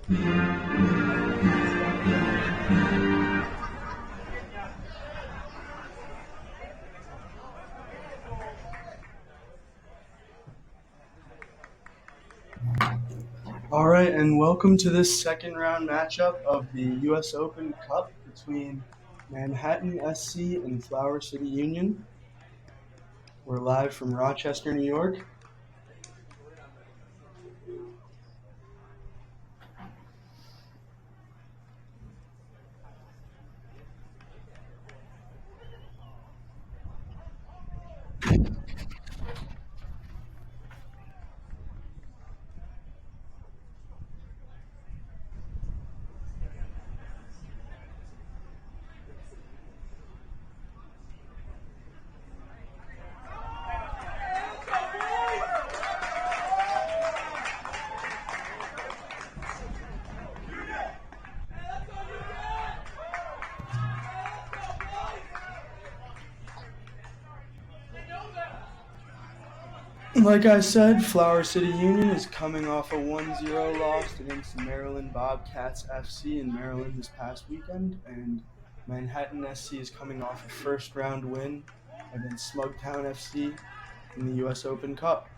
All right, and welcome to this second round matchup of the US Open Cup between Manhattan SC and Flower City Union. We're live from Rochester, New York. Like I said, Flower City Union is coming off a 1-0 loss against Maryland Bobcats FC in Maryland this past weekend, and Manhattan SC is coming off a first-round win against Smugtown FC in the US Open Cup.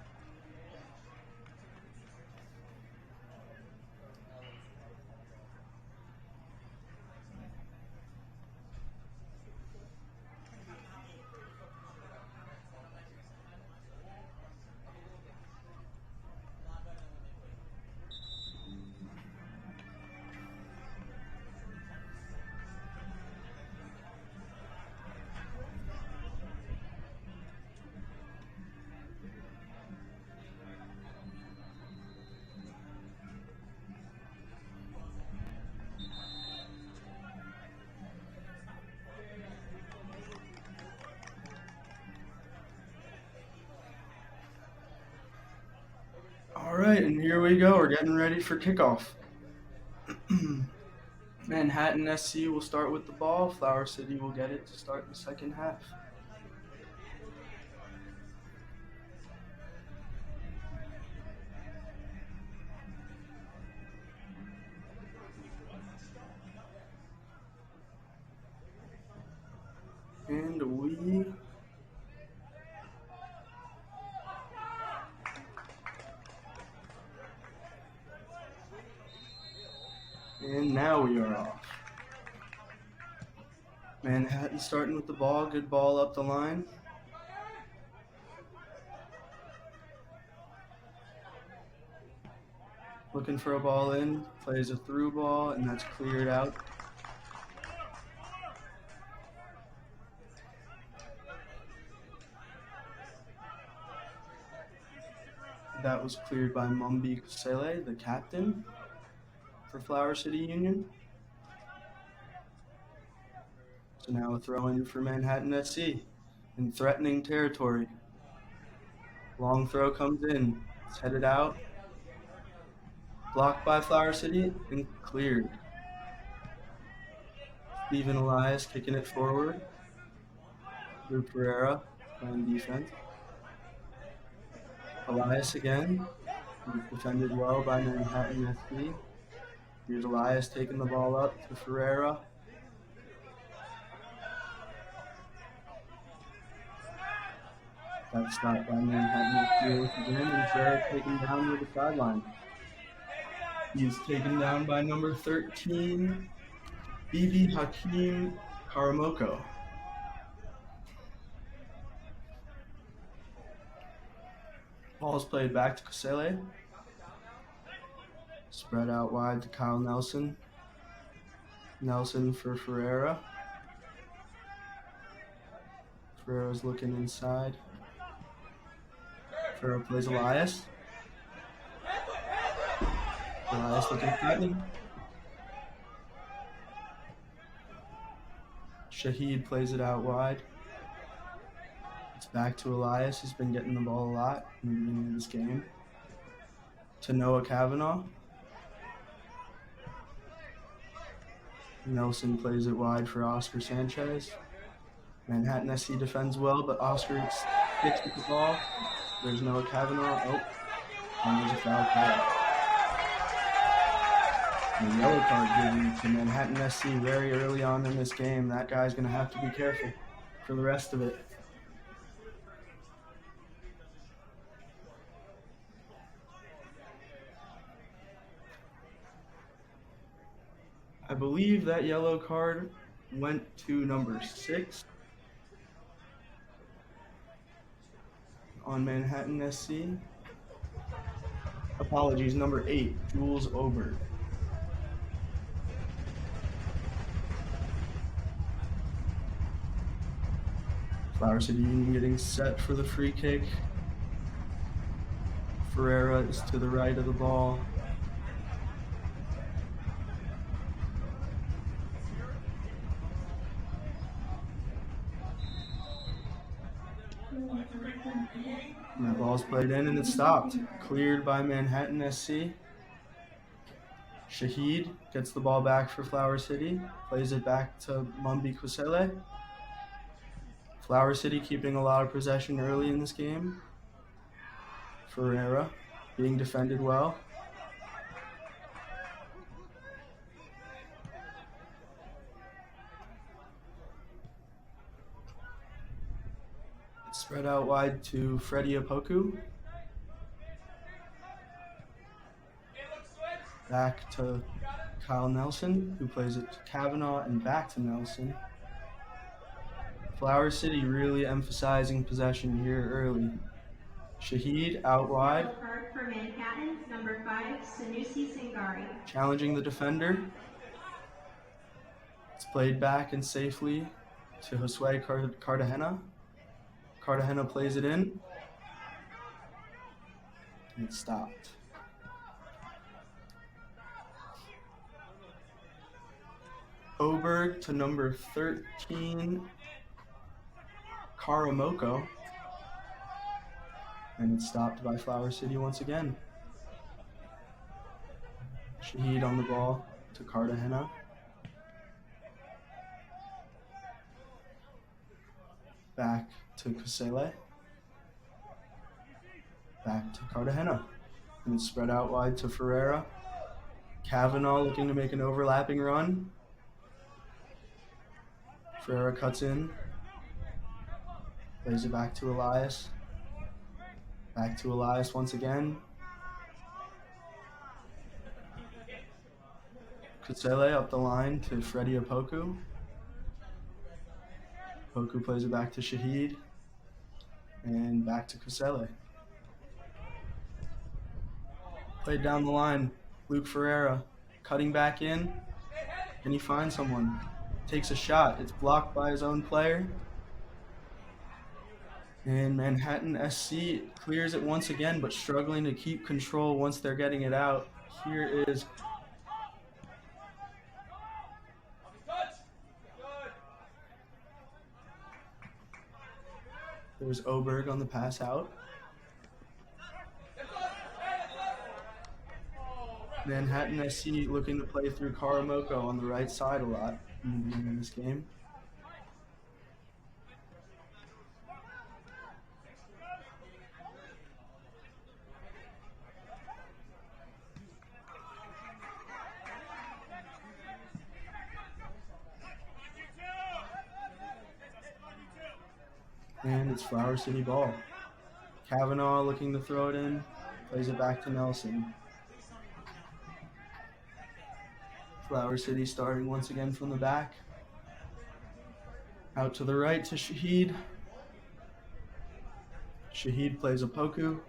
All right, and here we go. We're getting ready for kickoff. Manhattan SC will start with the ball. Flower City will get it to start the second half. And now we are off. Manhattan starting with the ball. Good ball up the line. Looking for a ball in. Plays a through ball, and that's cleared out. That was cleared by Bibi Karamoko, the captain for Flower City Union. So now a throw in for Manhattan SC in threatening territory. Long throw comes in. It's headed out. Blocked by Flower City and cleared. Steven Elias kicking it forward. Drew Pereira playing defense. Elias again. He's defended well by Manhattan SC. Here's Elias taking the ball up to Ferreira. That's stopped by Manhattan SC again, and Ferreira taken down to the sideline. He's taken down by number 13, Bibi Karamoko. Ball's played back to Kusele. Spread out wide to Kyle Nelson. Nelson for Ferreira. Ferreira's looking inside. Ferreira plays Elias. Elias looking threatening. Shahid plays it out wide. It's back to Elias, who's been getting the ball a lot in the beginning of this game. To Noah Kavanaugh. Nelson plays it wide for Oscar Sanchez. Manhattan SC defends well, but Oscar sticks with the ball. There's Noah Kavanaugh. Oh, and there's a foul call. And a yellow card given to Manhattan SC very early on in this game. That guy's going to have to be careful for the rest of it. I believe that yellow card went to number 6 on Manhattan SC. Apologies, number 8, Jules Oberg. Flower City Union getting set for the free kick. Ferreira is to the right of the ball. And that ball's played in and it's stopped. Cleared by Manhattan SC. Shahid gets the ball back for Flower City. Plays it back to Mumbi Kusele. Flower City keeping a lot of possession early in this game. Ferreira being defended well. Spread out wide to Freddie Opoku. Back to Kyle Nelson, who plays it to Kavanaugh and back to Nelson. Flower City really emphasizing possession here early. Shahid out wide. Card for Manhattan, number 5, Sanusi Singari. Challenging the defender. It's played back and safely to Josue Cartagena. Cartagena plays it in. And it's stopped. Oberg to number 13, Karamoko. And it's stopped by Flower City once again. Shahid on the ball to Cartagena. Back to Kusele. Back to Cartagena. And it's spread out wide to Ferreira. Kavanaugh looking to make an overlapping run. Ferreira cuts in. Plays it back to Elias. Back to Elias once again. Kusele up the line to Freddie Opoku. Opoku plays it back to Shahid. And back to Kusele. Played down the line. Luke Ferreira cutting back in. Can he find someone? Takes a shot. It's blocked by his own player. And Manhattan SC clears it once again, but struggling to keep control once they're getting it out. Here is there's Oberg on the pass out. Manhattan SC looking to play through Karamoko on the right side a lot in this game. And it's Flower City ball. Kavanaugh looking to throw it in. Plays it back to Nelson. Flower City starting once again from the back. Out to the right to Shahid. Shahid plays Opoku.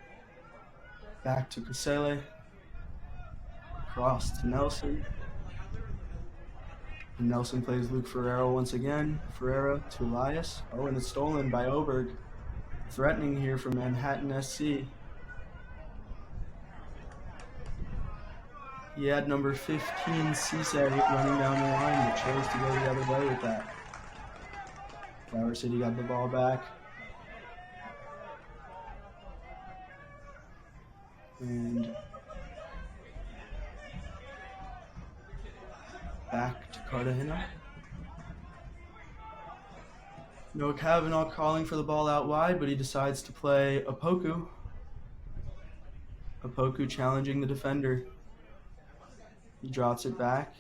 Back to Kusele. Cross to Nelson. And Nelson plays Luke Ferreira once again. Ferreira to Elias. Oh, and it's stolen by Oberg. Threatening here from Manhattan SC. He had number 15, Cisse, running down the line, but chose to go the other way with that. Flower City got the ball back. And back to Cartagena. Noah Kavanaugh calling for the ball out wide, but he decides to play Opoku. Opoku challenging the defender. He drops it back.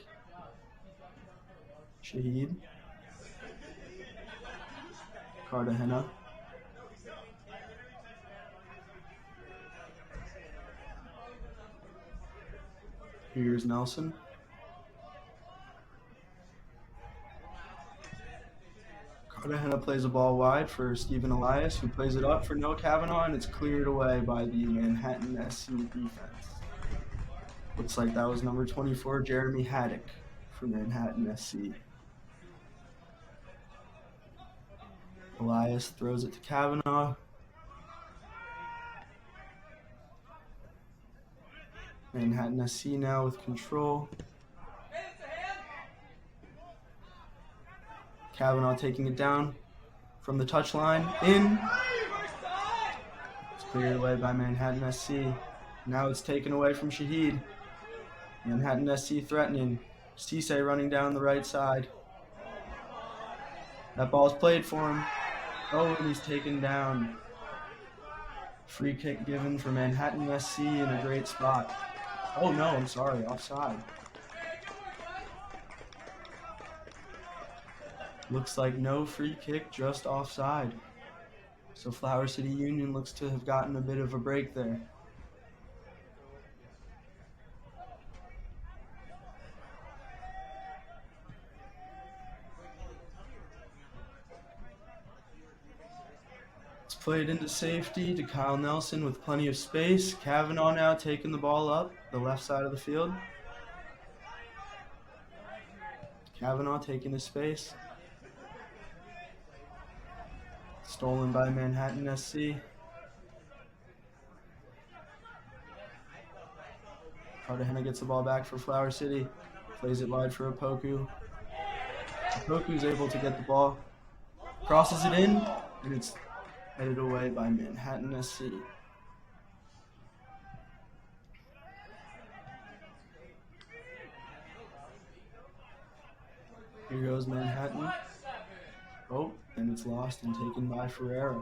Shahid. Cartagena. Here's Nelson. Cartagena plays a ball wide for Stephen Elias, who plays it up for Noah Kavanaugh, and it's cleared away by the Manhattan SC defense. Looks like that was number 24, Jeremy Haddock for Manhattan SC. Elias throws it to Kavanaugh. Manhattan SC now with control. Kavanaugh taking it down from the touchline. In. It's cleared away by Manhattan SC. Now it's taken away from Shahid. Manhattan SC threatening. Cisse running down the right side. That ball's played for him. Oh, and he's taken down. Free kick given for Manhattan SC in a great spot. Oh no, I'm sorry, offside. Looks like no free kick, just offside. So Flower City Union looks to have gotten a bit of a break there. It's played into safety to Kyle Nelson with plenty of space. Kavanaugh now taking the ball up the left side of the field. Kavanaugh taking his space. Stolen by Manhattan SC. Cartagena gets the ball back for Flower City. Plays it wide for Opoku. Opoku's able to get the ball. Crosses it in, and it's headed away by Manhattan SC. Here goes Manhattan. Oh, and it's lost and taken by Ferreira.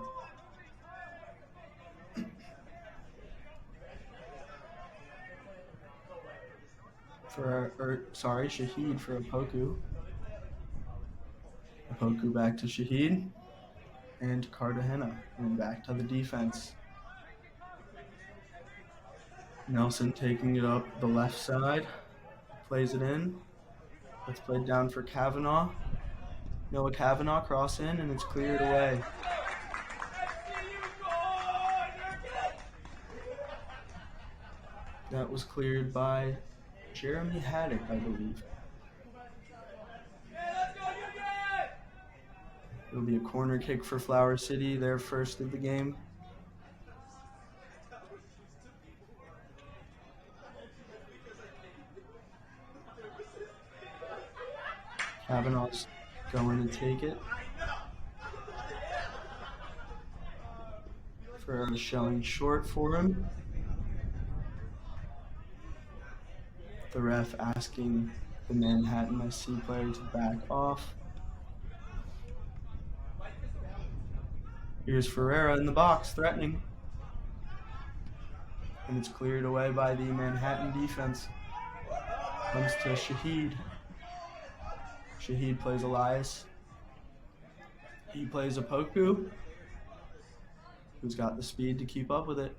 Shahid for Opoku. Opoku back to Shahid. And Cartagena, and back to the defense. Nelson taking it up the left side. Plays it in. It's played down for Kavanaugh. Noah Kavanaugh cross in, and it's cleared away. That was cleared by Jeremy Haddock, I believe. It'll be a corner kick for Flower City, their first of the game. Kavanaugh's going to take it. Ferreira showing short for him. The ref asking the Manhattan SC player to back off. Here's Ferreira in the box, threatening. And it's cleared away by the Manhattan defense. Comes to Shahid. Shahid plays Elias. He plays Opoku, who's got the speed to keep up with it.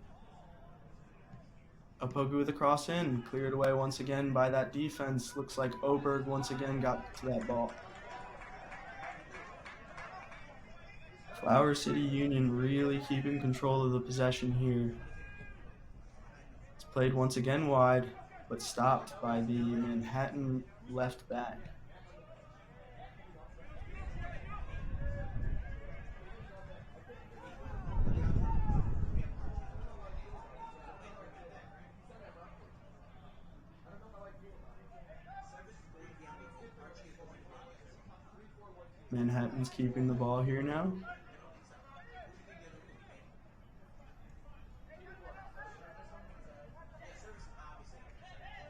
Opoku with a cross in, cleared away once again by that defense. Looks like Oberg once again got to that ball. Flower City Union really keeping control of the possession here. It's played once again wide, but stopped by the Manhattan left back. Manhattan's keeping the ball here now.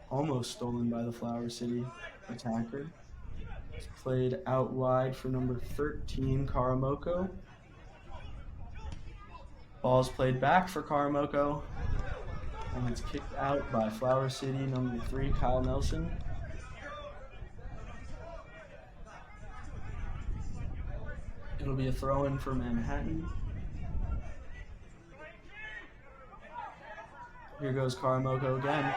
Almost stolen by the Flower City attacker. It's played out wide for number 13, Karamoko. Ball's played back for Karamoko. And it's kicked out by Flower City number 3, Kyle Nelson. It'll be a throw-in for Manhattan. Here goes Karamoko again,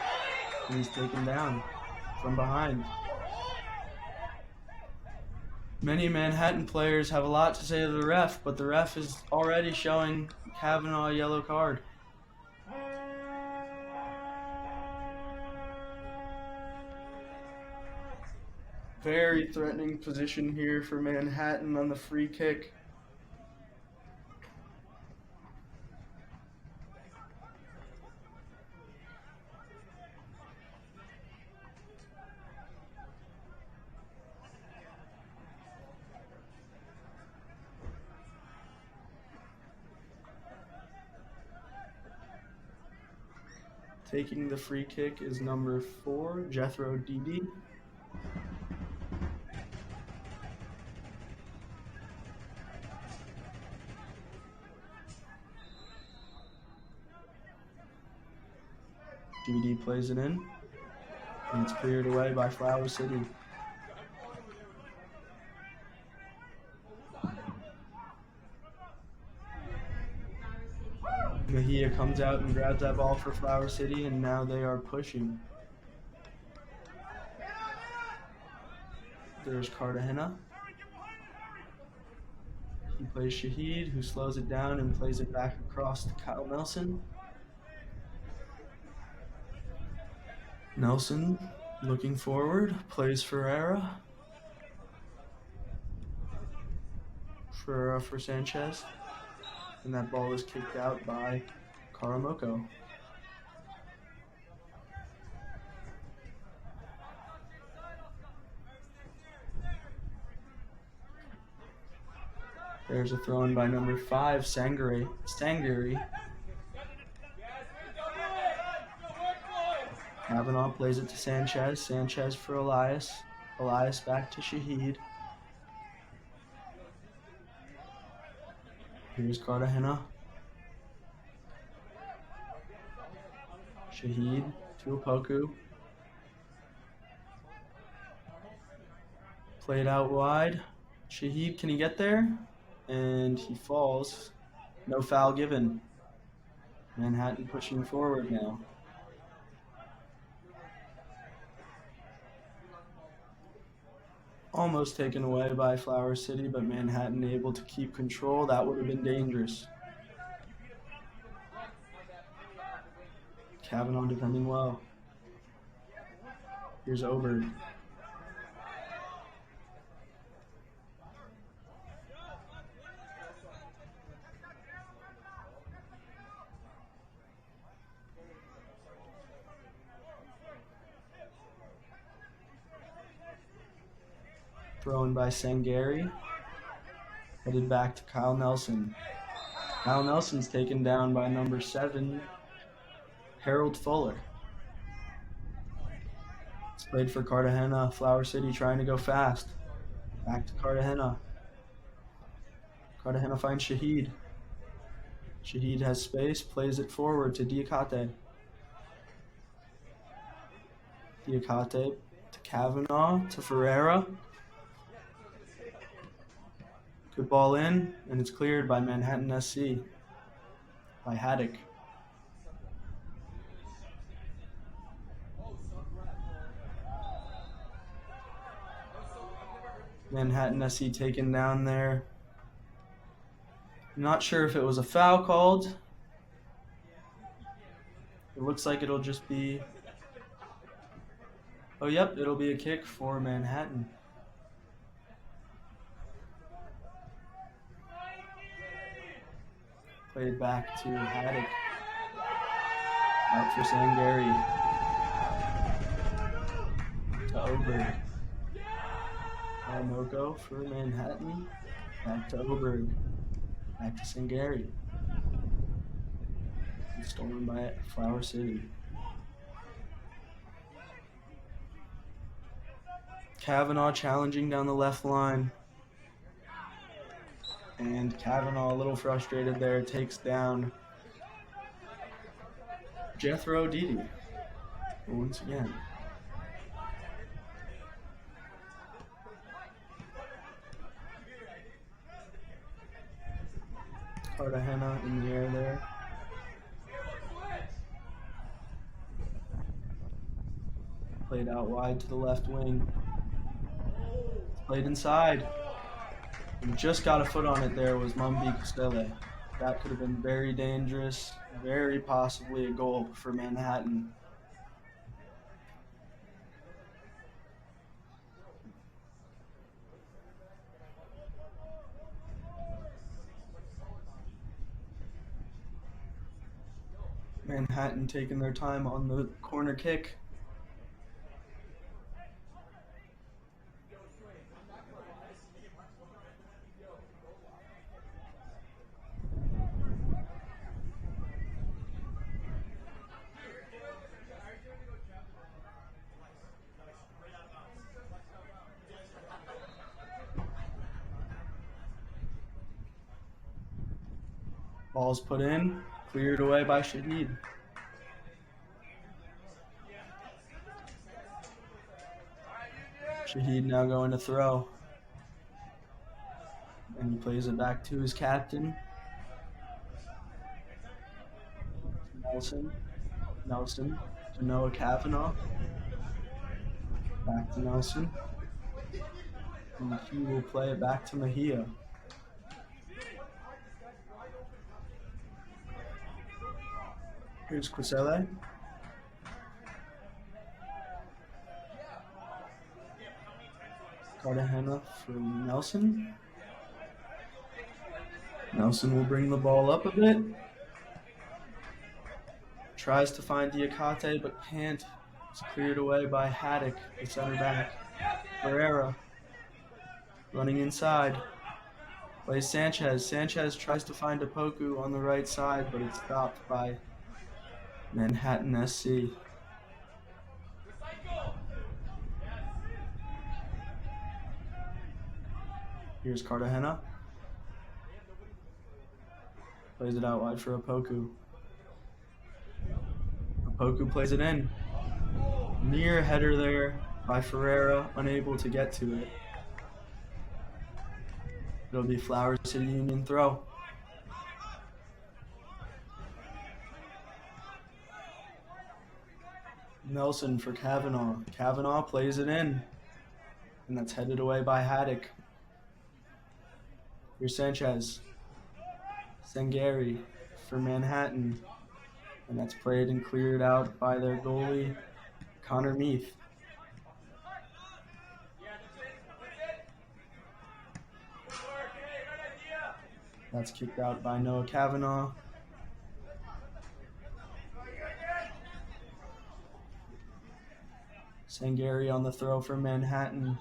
and he's taken down from behind. Many Manhattan players have a lot to say to the ref, but the ref is already showing Kavanaugh a yellow card. Very threatening position here for Manhattan on the free kick. Taking the free kick is number 4, Jethro DD. DD plays it in, and it's cleared away by Flower City. Mejia comes out and grabs that ball for Flower City, and now they are pushing. There's Cartagena. He plays Shahid, who slows it down and plays it back across to Kyle Nelson. Nelson looking forward, plays Ferreira. Ferreira for Sanchez. And that ball is kicked out by Karamoko. There's a throw-in by number 5, Sangari. Kavanaugh plays it to Sanchez. Sanchez for Elias. Elias back to Shahid. Here's Cartagena. Shahid to Opoku. Played out wide. Shahid, can he get there? And he falls. No foul given. Manhattan pushing forward now. Almost taken away by Flower City, but Manhattan able to keep control. That would have been dangerous. Kavanaugh defending well. Here's Oberg. Thrown by Sangari. Headed back to Kyle Nelson. Kyle Nelson's taken down by number 7, Harold Fuller. It's played for Cartagena. Flower City trying to go fast. Back to Cartagena. Cartagena finds Shahid. Shahid has space, plays it forward to Diakhate. Diakhate to Kavanaugh, to Ferreira. Good ball in, and it's cleared by Manhattan SC, by Haddock. Manhattan SC taken down there. Not sure if it was a foul called. It looks like it'll just be... Oh, yep, it'll be a kick for Manhattan. Played back to Haddock. Out for Sangari. To Oberg. Karamoko for Manhattan. Back to Oberg. Back to Sangari. Stolen by Flower City. Kavanaugh challenging down the left line. And Kavanaugh, a little frustrated there, takes down Jethro Didi. Once again. Cartagena in the air there. Played out wide to the left wing. Played inside. And just got a foot on it there was Bibi Karamoko. That could have been very dangerous, very possibly a goal for Manhattan. Manhattan taking their time on the corner kick. Ball's put in, cleared away by Shahid. Shahid now going to throw. And he plays it back to his captain. Nelson to Noah Kavanaugh. Back to Nelson. And he will play it back to Mejia. Here's Quisele. Cartagena for Nelson. Nelson will bring the ball up a bit. Tries to find Diakhate, but can't. It's cleared away by Haddock, the center back. Ferreira running inside. Plays Sanchez. Sanchez tries to find Opoku on the right side, but it's stopped by Manhattan SC. Here's Cartagena. Plays it out wide for Opoku. Opoku plays it in. Near header there by Ferreira, unable to get to it. It'll be Flower City Union throw. Nelson for Kavanaugh. Kavanaugh plays it in. And that's headed away by Haddock. Here's Sanchez. Sangari for Manhattan. And that's played and cleared out by their goalie, Connor Meath. That's kicked out by Noah Kavanaugh. Sangari on the throw for Manhattan.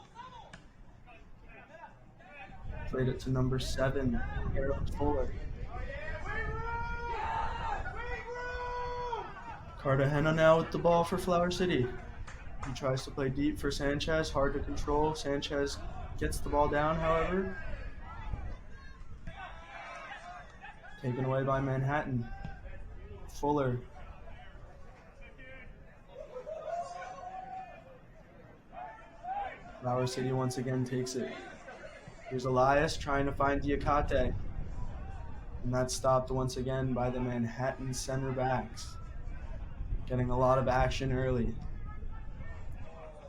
Played it to number 7, Harold Fuller. Cartagena now with the ball for Flower City. He tries to play deep for Sanchez, hard to control. Sanchez gets the ball down, however. Taken away by Manhattan. Fuller. Flower City once again takes it. Here's Elias trying to find Diakhate. And that's stopped once again by the Manhattan center backs. Getting a lot of action early.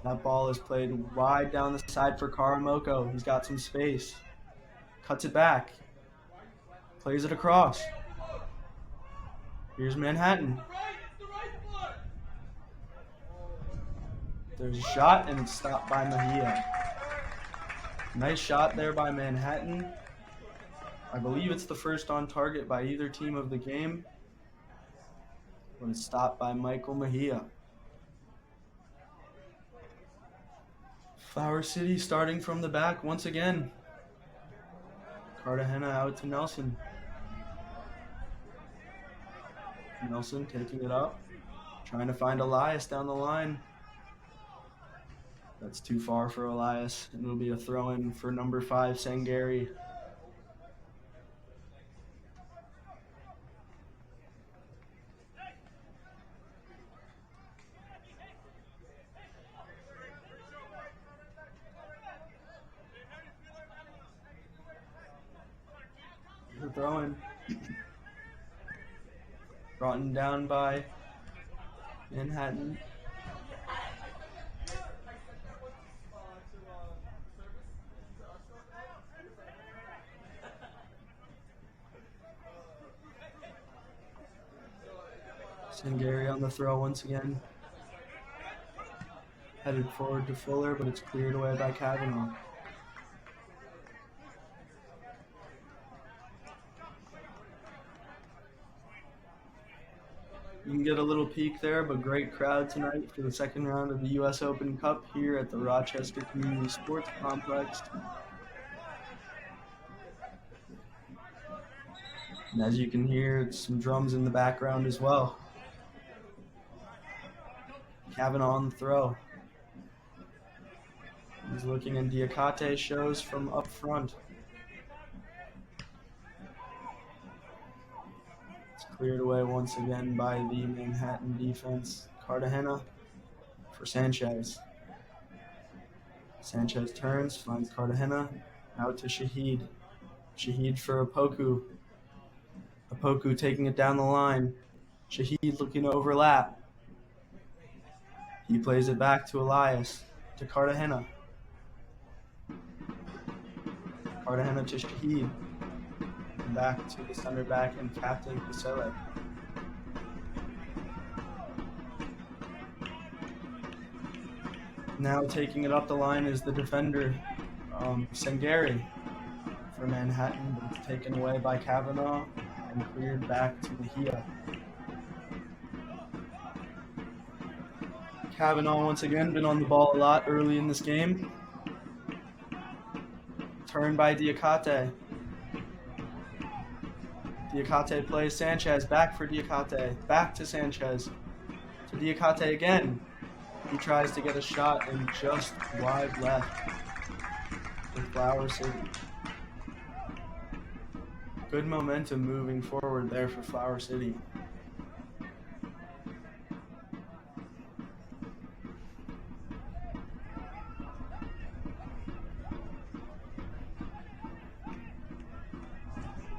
That ball is played wide down the side for Karamoko. He's got some space. Cuts it back. Plays it across. Here's Manhattan. There's a shot and it's stopped by Mejia. Nice shot there by Manhattan. I believe it's the first on target by either team of the game. But it's stopped by Michael Mejia. Flower City starting from the back once again. Cartagena out to Nelson. Nelson taking it up. Trying to find Elias down the line. That's too far for Elias. And it'll be a throw-in for number 5, Sangari. the throw-in. Brought down by Manhattan. Sangari on the throw once again. Headed forward to Fuller, but it's cleared away by Kavanaugh. You can get a little peek there, but great crowd tonight for the second round of the US Open Cup here at the Rochester Community Sports Complex. And as you can hear, some drums in the background as well. Kavanaugh on the throw. He's looking, and Diakhate shows from up front. It's cleared away once again by the Manhattan defense. Cartagena for Sanchez. Sanchez turns, finds Cartagena, out to Shahid. Shahid for Opoku. Opoku taking it down the line. Shahid looking to overlap. He plays it back to Elias, to Cartagena. Cartagena to Shahid. And back to the center back and captain Kusele. Now taking it up the line is the defender, Sangari for Manhattan, but it's taken away by Kavanaugh and cleared back to Mejia. Kavanaugh once again been on the ball a lot early in this game. Turn by Diakhate. Diakhate plays Sanchez, back for Diakhate, back to Sanchez, to Diakhate again. He tries to get a shot and just wide left with Flower City. Good momentum moving forward there for Flower City.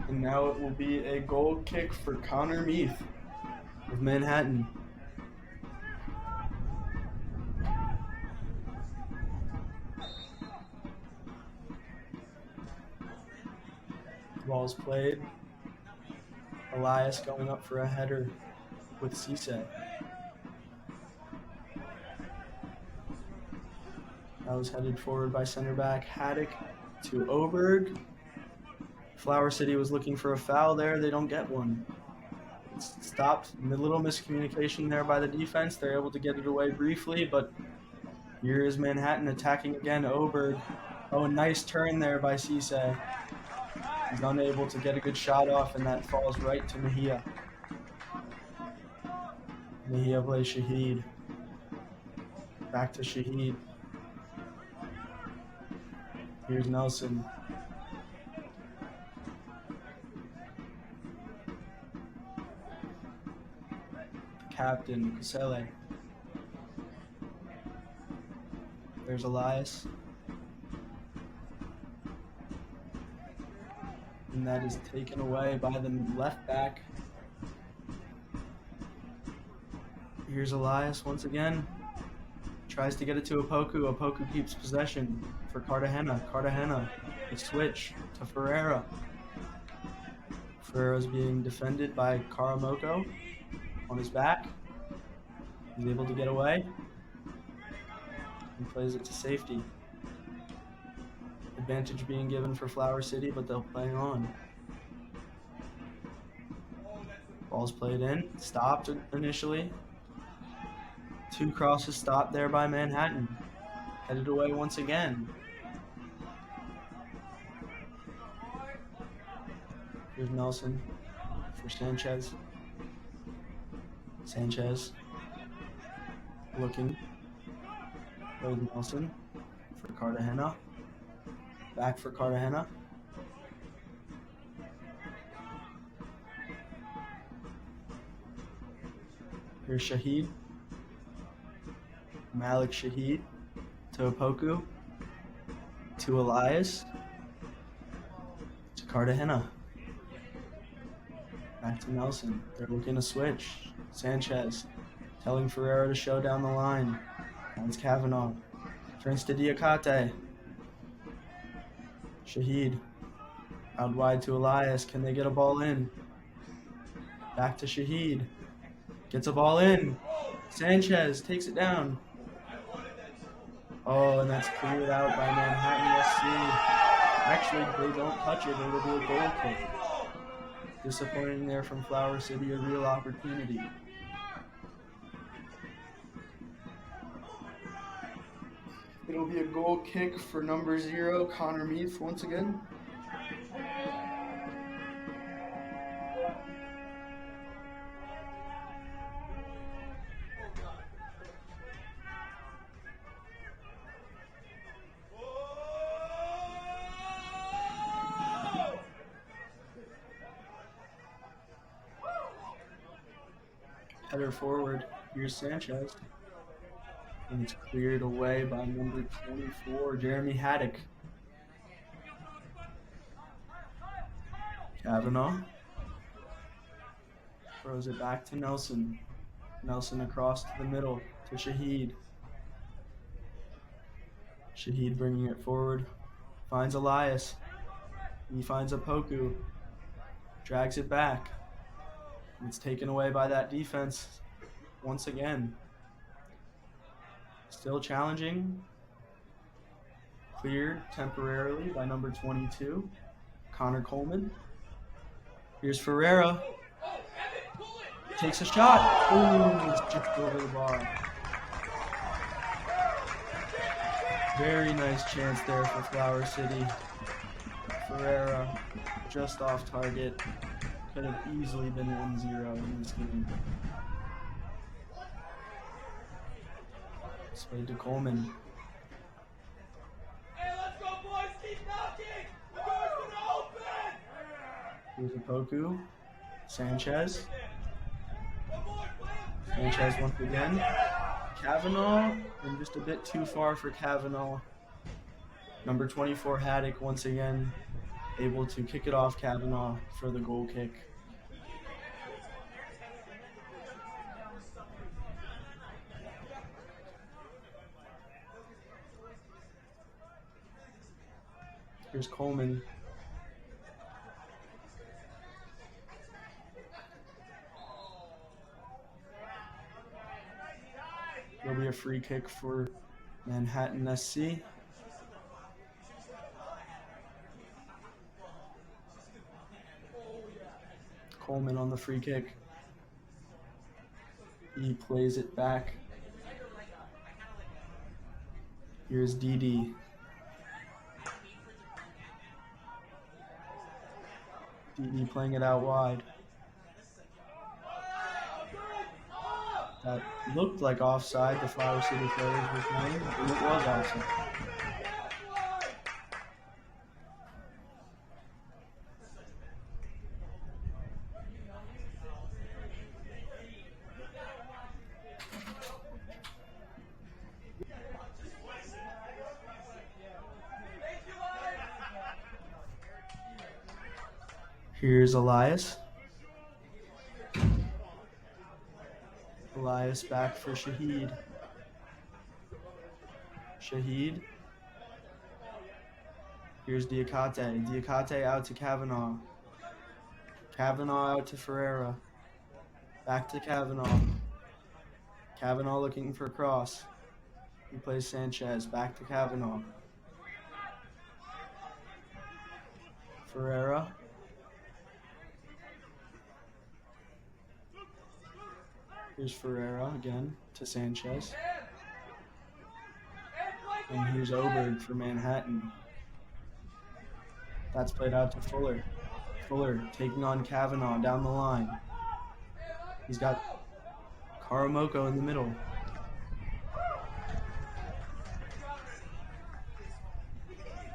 And now it will be a goal kick for Connor Meath of Manhattan. Ball's played. Elias going up for a header with Cisse. That was headed forward by center back Haddock to Oberg. Flower City was looking for a foul there. They don't get one. It's stopped. A little miscommunication there by the defense. They're able to get it away briefly, but here is Manhattan attacking again. Oberg. Oh, a nice turn there by Cisse. He's unable to get a good shot off, and that falls right to Mejia. Mejia plays Shahid. Back to Shahid. Here's Nelson. Captain Kusele. There's Elias. And that is taken away by the left back. Here's Elias once again. Tries to get it to Opoku. Opoku keeps possession for Cartagena. Cartagena, a switch to Ferreira. Ferreira's being defended by Karamoko on his back. He's able to get away. And plays it to safety. Advantage being given for Flower City, but they'll play on. Ball's played in, stopped initially. Two crosses stopped there by Manhattan. Headed away once again. Here's Nelson for Sanchez. Sanchez looking. There's Nelson for Cartagena. Back for Cartagena. Here's Shahid. Malik Shahid to Opoku. To Elias. To Cartagena. Back to Nelson. They're looking to switch. Sanchez telling Ferreira to show down the line. Finds Kavanaugh. Turns to Diakhate. Shahid. Out wide to Elias. Can they get a ball in? Back to Shahid. Gets a ball in. Sanchez takes it down. Oh, and that's cleared out by Manhattan SC. Actually, they don't touch it. It'll be a goal kick. Disappointing there from Flower City, a real opportunity. It'll be a goal kick for number 0, Connor Meath, once again. Header forward. Here's Sanchez. And it's cleared away by number 24, Jeremy Haddock. Kavanaugh throws it back to Nelson. Nelson across to the middle to Shahid. Shahid bringing it forward. Finds Elias. He finds Apoku. Drags it back. It's taken away by that defense once again. Still challenging. Cleared temporarily by number 22, Connor Coleman. Here's Ferreira. Takes a shot. Ooh, it's just over the bar. Very nice chance there for Flower City. Ferreira just off target. Could have easily been 1-0 in this game. Played to Coleman. Hey, let's go, boys! Keep knocking! The door's gonna open! Here's Apoku. Sanchez. Sanchez once again. Kavanaugh, and just a bit too far for Kavanaugh. Number 24, Haddock, once again able to kick it off Kavanaugh for the goal kick. Here's Coleman. There'll be a free kick for Manhattan SC. Coleman on the free kick. He plays it back. Here's DD. DD playing it out wide. That looked like offside. The Flower City players were playing, but it was offside. Here's Elias. Elias back for Shahid. Shahid. Here's Diakhate. Diakhate out to Kavanaugh. Kavanaugh out to Ferreira. Back to Kavanaugh. Kavanaugh looking for a cross. He plays Sanchez. Back to Kavanaugh. Ferreira. Here's Ferreira again to Sanchez. And here's Oberg for Manhattan. That's played out to Fuller. Fuller taking on Kavanaugh down the line. He's got Karamoko in the middle.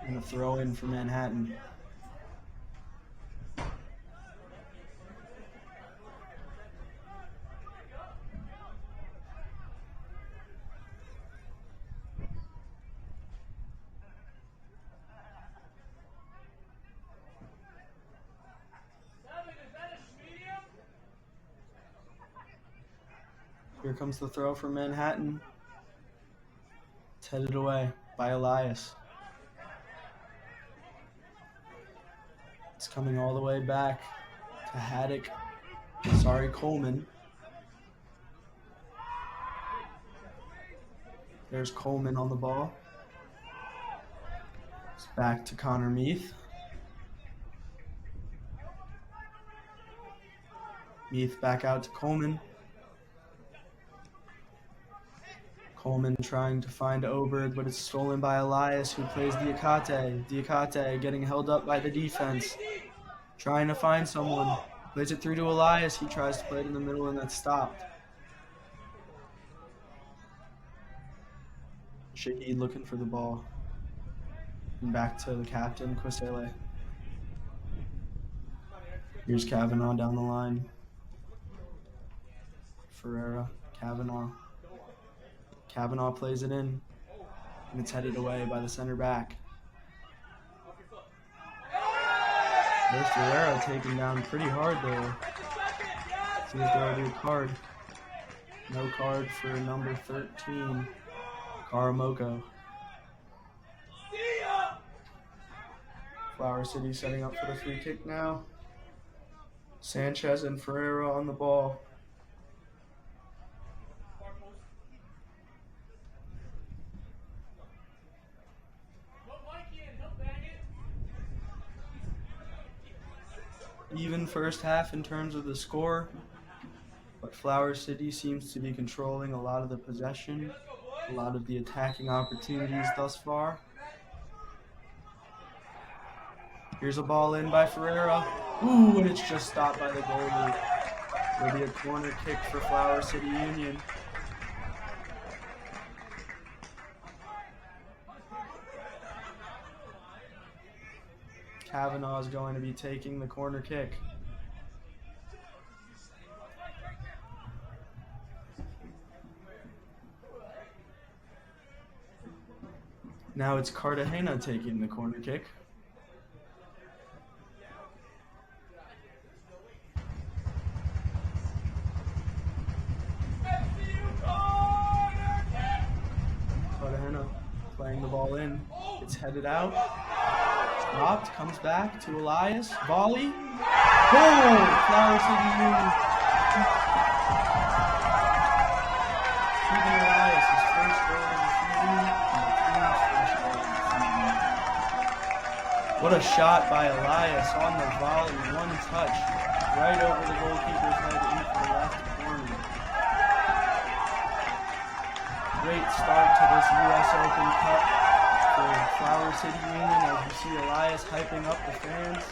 And a throw in for Manhattan. Is that a medium? Here comes the throw from Manhattan. It's headed away by Elias. It's coming all the way back to Haddock. Coleman. There's Coleman on the ball. It's back to Connor Meath. Meath back out to Coleman. Coleman trying to find Oberg, but it's stolen by Elias, who plays Diakhate. Diakhate getting held up by the defense. Trying to find someone. Plays it through to Elias. He tries to play it in the middle, and that's stopped. Shahid looking for the ball. And back to the captain, Kwesele. Here's Kavanaugh down the line. Ferreira, Kavanaugh. Kavanaugh plays it in, and it's headed away by the center back. There's Ferreira taken down pretty hard there. See if there'll be a card. No card for number 13, Karamoko. Flower City setting up for the free kick now. Sanchez and Ferreira on the ball. Even first half in terms of the score, but Flower City seems to be controlling a lot of the possession, a lot of the attacking opportunities thus far. Here's a ball in by Ferreira. Ooh, and it's just stopped by the goalie. It'll be a corner kick for Flower City Union. Kavanaugh is going to be taking the corner kick. Now it's Cartagena taking the corner kick. Cartagena playing the ball in. It's headed out. Stopped, comes back to Elias. Volley. Goal! Flower City Union. Stephen Elias, his first goal of the season, and the team's first goal of the season. What a shot by Elias on the volley. One touch. Right over the goalkeeper's head into the left corner. Great start to this US Open Cup for Flower City Union, as you see Elias hyping up the fans.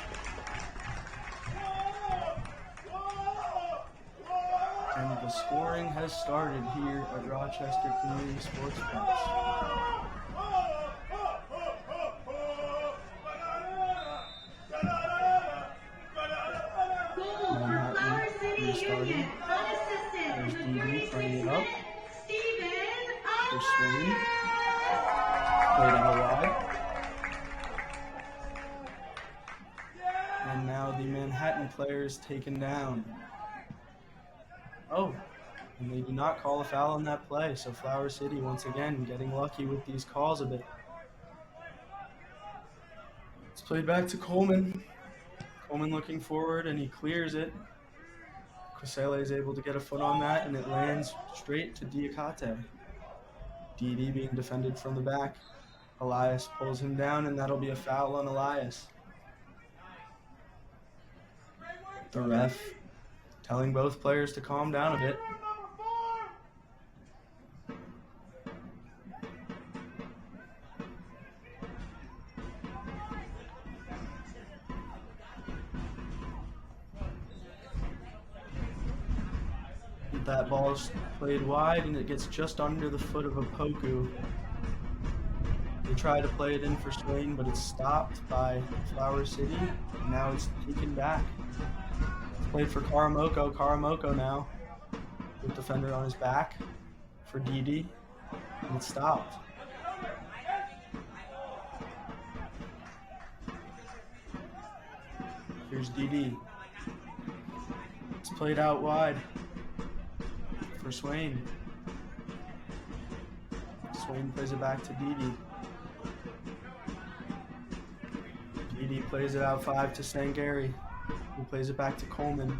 And the scoring has started here at Rochester Community Sportsplex. Manhattan restarting. There's Bibi turning it up. For Sweeney. Played out wide. And now the Manhattan player is taken down. Oh, and they do not call a foul on that play, so Flower City once again getting lucky with these calls a bit. It's played back to Coleman. Coleman looking forward, and he clears it. Kwesele is able to get a foot on that, and it lands straight to Diakhate. DD being defended from the back. Elias pulls him down, and that'll be a foul on Elias. The ref telling both players to calm down a bit. That ball's played wide, and it gets just under the foot of Opoku. They try to play it in for Swain, but it's stopped by Flower City. And now it's taken back. It's played for Karamoko. Karamoko now with defender on his back for DD, and it's stopped. Here's DD. It's played out wide. for Swain. Swain plays it back to Didi. Didi plays it out 5 to Sangari, who plays it back to Coleman.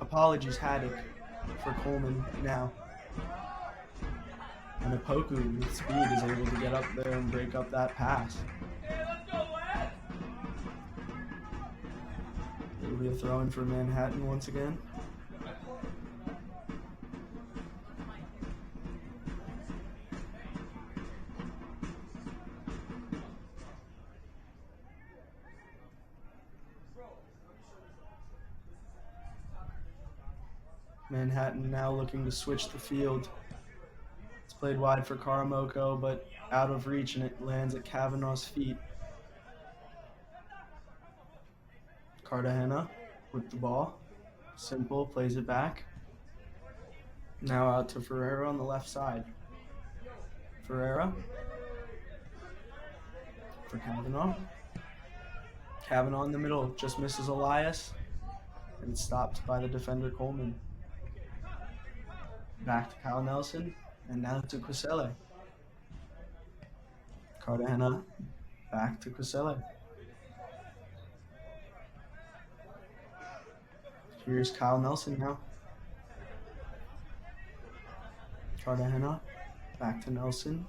Apologies, Haddock, for Coleman now. And Opoku with speed is able to get up there and break up that pass. It'll be a throw-in for Manhattan once again. Manhattan now looking to switch the field. It's played wide for Karamoko, but out of reach, and it lands at Kavanaugh's feet. Cartagena with the ball. Simple plays it back. Now out to Ferreira on the left side. Ferreira for Kavanaugh. Kavanaugh in the middle, just misses Elias, and stopped by the defender Coleman. Back to Kyle Nelson, and now to Kusele. Cartagena back to Kusele. Here's Kyle Nelson now. Cartagena back to Nelson.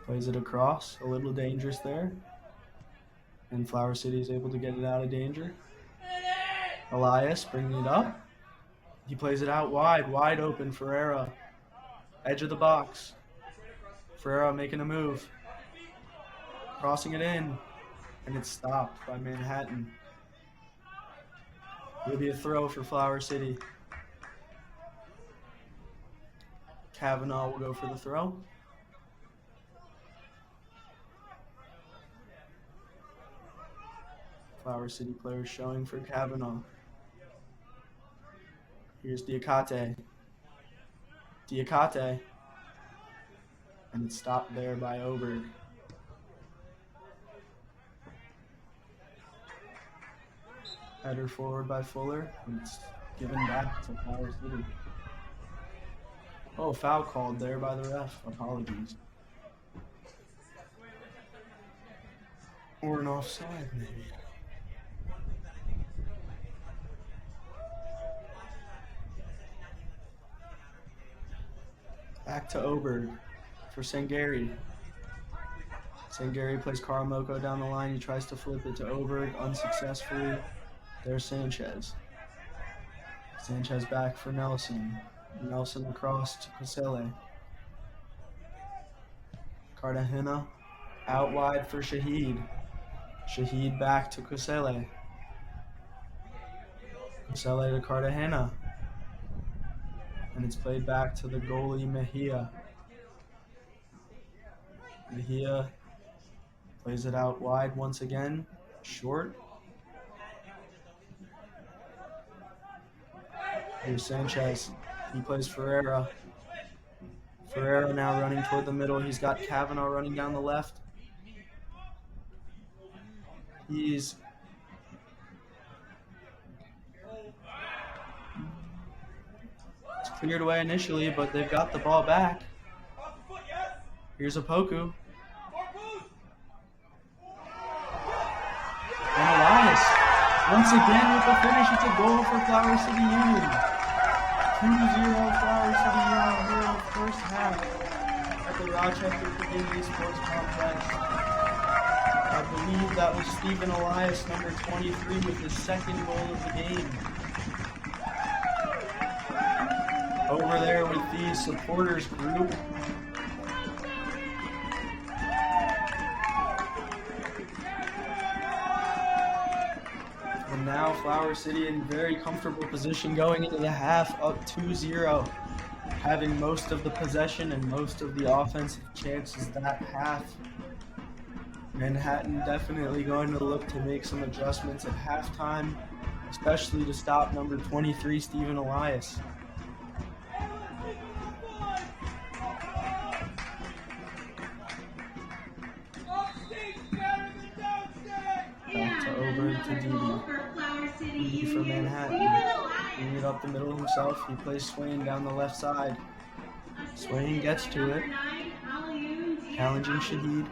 Plays it across, a little dangerous there. And Flower City is able to get it out of danger. Elias bringing it up. He plays it out wide open. Ferreira, edge of the box. Ferreira making a move. Crossing it in, and it's stopped by Manhattan. It'll be a throw for Flower City. Kavanaugh will go for the throw. Flower City players showing for Kavanaugh. Here's Diakhate. Diakhate. And it's stopped there by Oberg. Header forward by Fuller. And it's given back to Flower City. Oh, foul called there by the ref. Apologies. Or an offside, maybe. Back to Oberg for Sangari. Sangari plays Karamoko down the line. He tries to flip it to Oberg unsuccessfully. There's Sanchez. Sanchez back for Nelson. Nelson across to Kusele. Cartagena out wide for Shahid. Shahid back to Kusele. Kusele to Cartagena. And it's played back to the goalie, Mejia. Mejia plays it out wide once again. Short. Here's Sanchez. He plays Ferreira. Ferreira now running toward the middle. He's got Kavanaugh running down the left. It's cleared away initially, but they've got the ball back. Here's Opoku. And Elias, once again with the finish, it's a goal for Flower City Union. 2-0 Flower City Union here in the first half at the Rochester Community Sports Complex. I believe that was Stephen Elias, number 23, with his second goal of the game. Over there with the supporters group. And now Flower City in very comfortable position going into the half, up 2-0, having most of the possession and most of the offensive chances that half. Manhattan definitely going to look to make some adjustments at halftime, especially to stop number 23, Stephen Elias. Back to Oberg to Didi. Didi for Manhattan. bringing it up the middle himself. He plays Swain down the left side. Swain gets to it, challenging Shahid.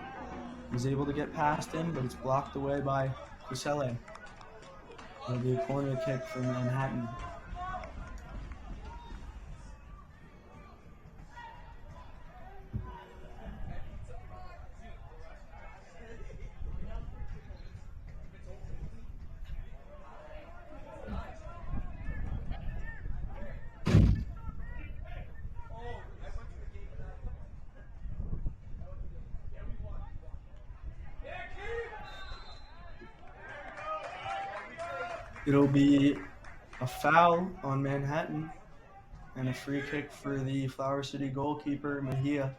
He's able to get past him, but it's blocked away by Kusele. It'll be a corner kick for Manhattan. It'll be a foul on Manhattan and a free kick for the Flower City goalkeeper, Mejia.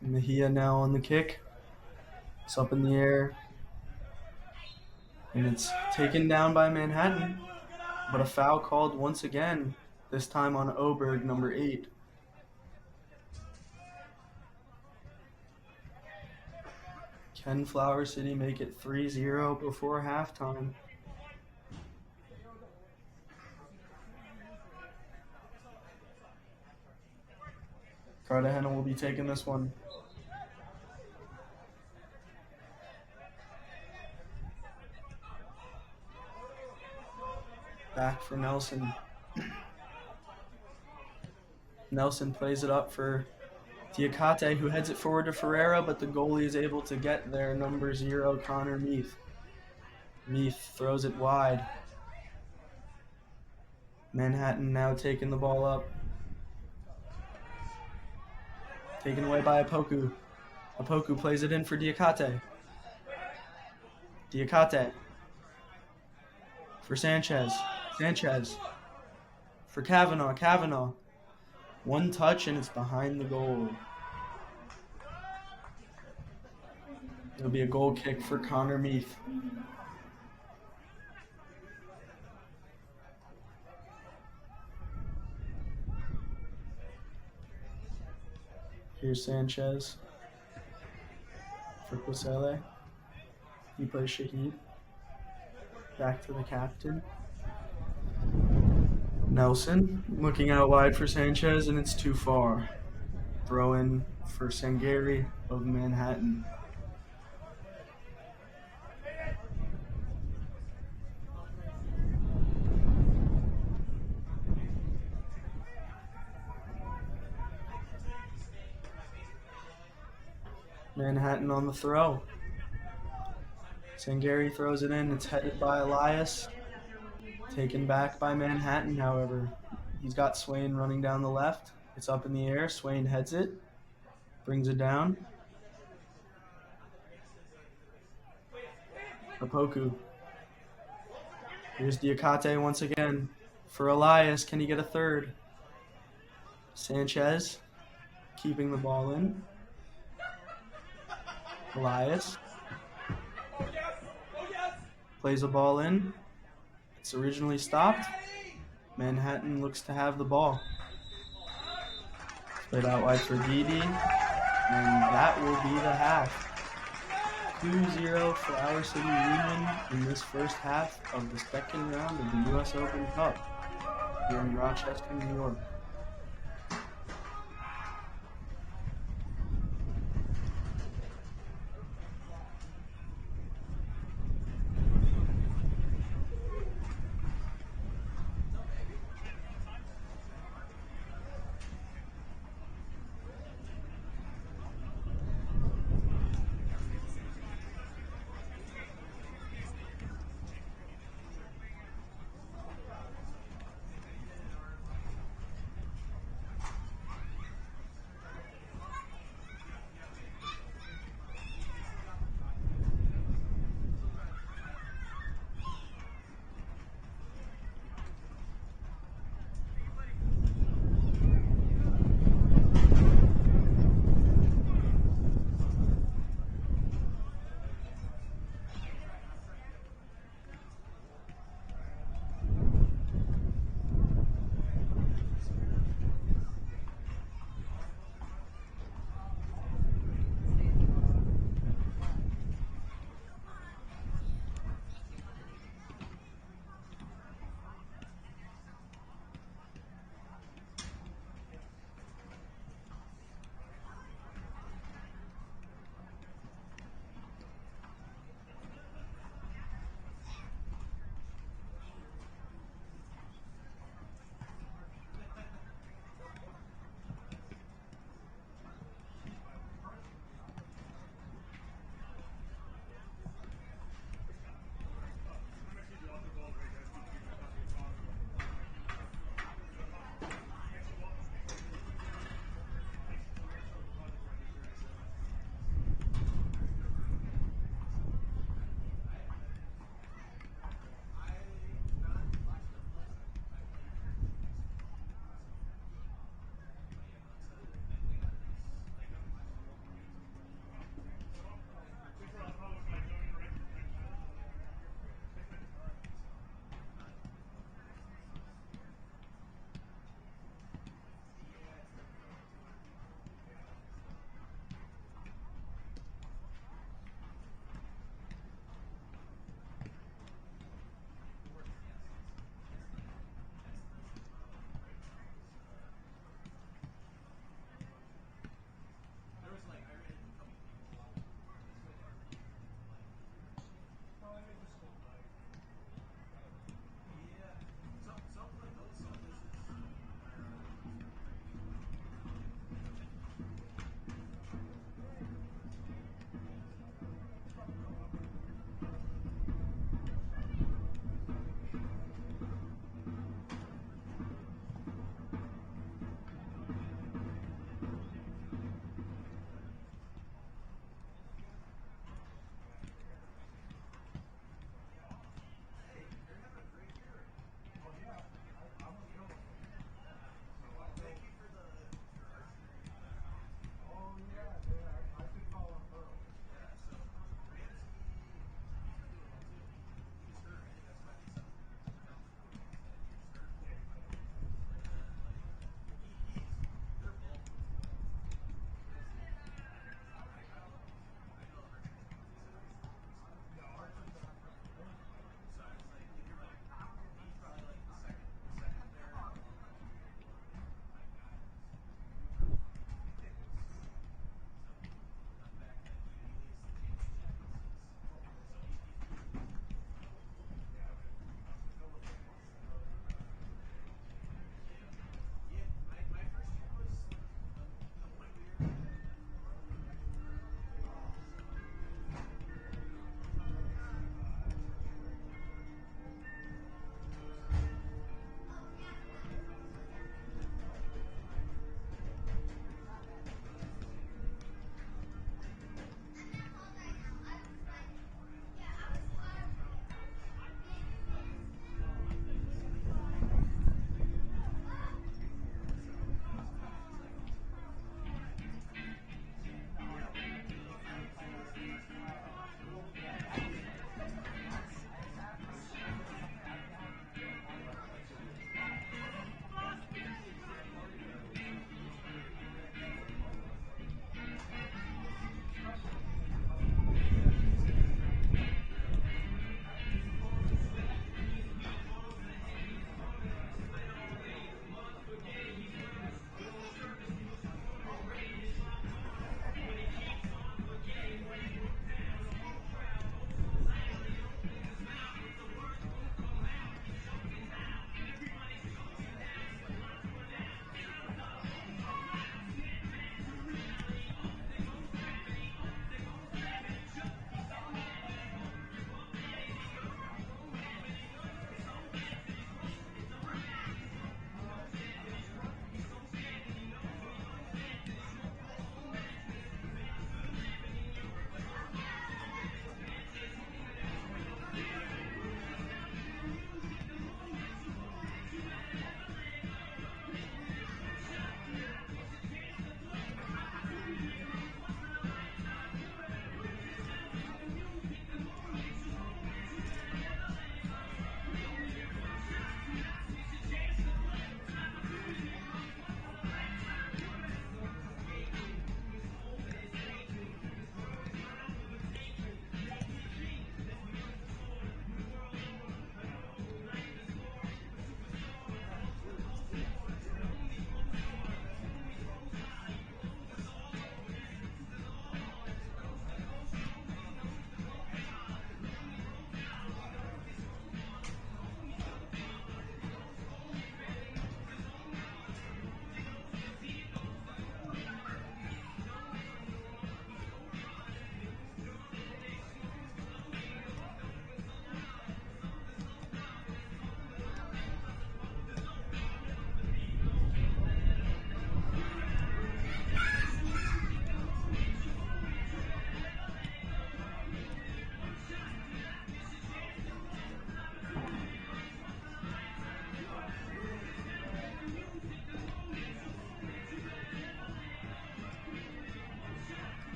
Mejia now on the kick. It's up in the air. And it's taken down by Manhattan. But a foul called once again, this time on Oberg, number 8. Can Flower City make it 3-0 before halftime? Cartagena will be taking this one. Back for Nelson. Nelson plays it up for Diakhate, who heads it forward to Ferreira, but the goalie is able to get there. Number 0, Connor Meath. Meath throws it wide. Manhattan now taking the ball up. Taken away by Apoku. Apoku plays it in for Diakhate. Diakhate. For Sanchez. Sanchez. For Kavanaugh. Kavanaugh. One touch and it's behind the goal. It'll be a goal kick for Connor Meath. Here's Sanchez for Kusele. He plays Shahid. Back to the captain. Nelson looking out wide for Sanchez, and it's too far. Throw in for Sangari of Manhattan. Manhattan on the throw. Sangari throws it in. It's headed by Elias. Taken back by Manhattan, however. He's got Swain running down the left. It's up in the air. Swain heads it. Brings it down. Apoku. Here's Diakhate once again. For Elias, can he get a third? Sanchez keeping the ball in. Elias plays the ball in. It's originally stopped. Manhattan looks to have the ball. Played out wide for Bibi, and that will be the half. 2-0 Flower City Union in this first half of the second round of the US Open Cup here in Rochester, New York.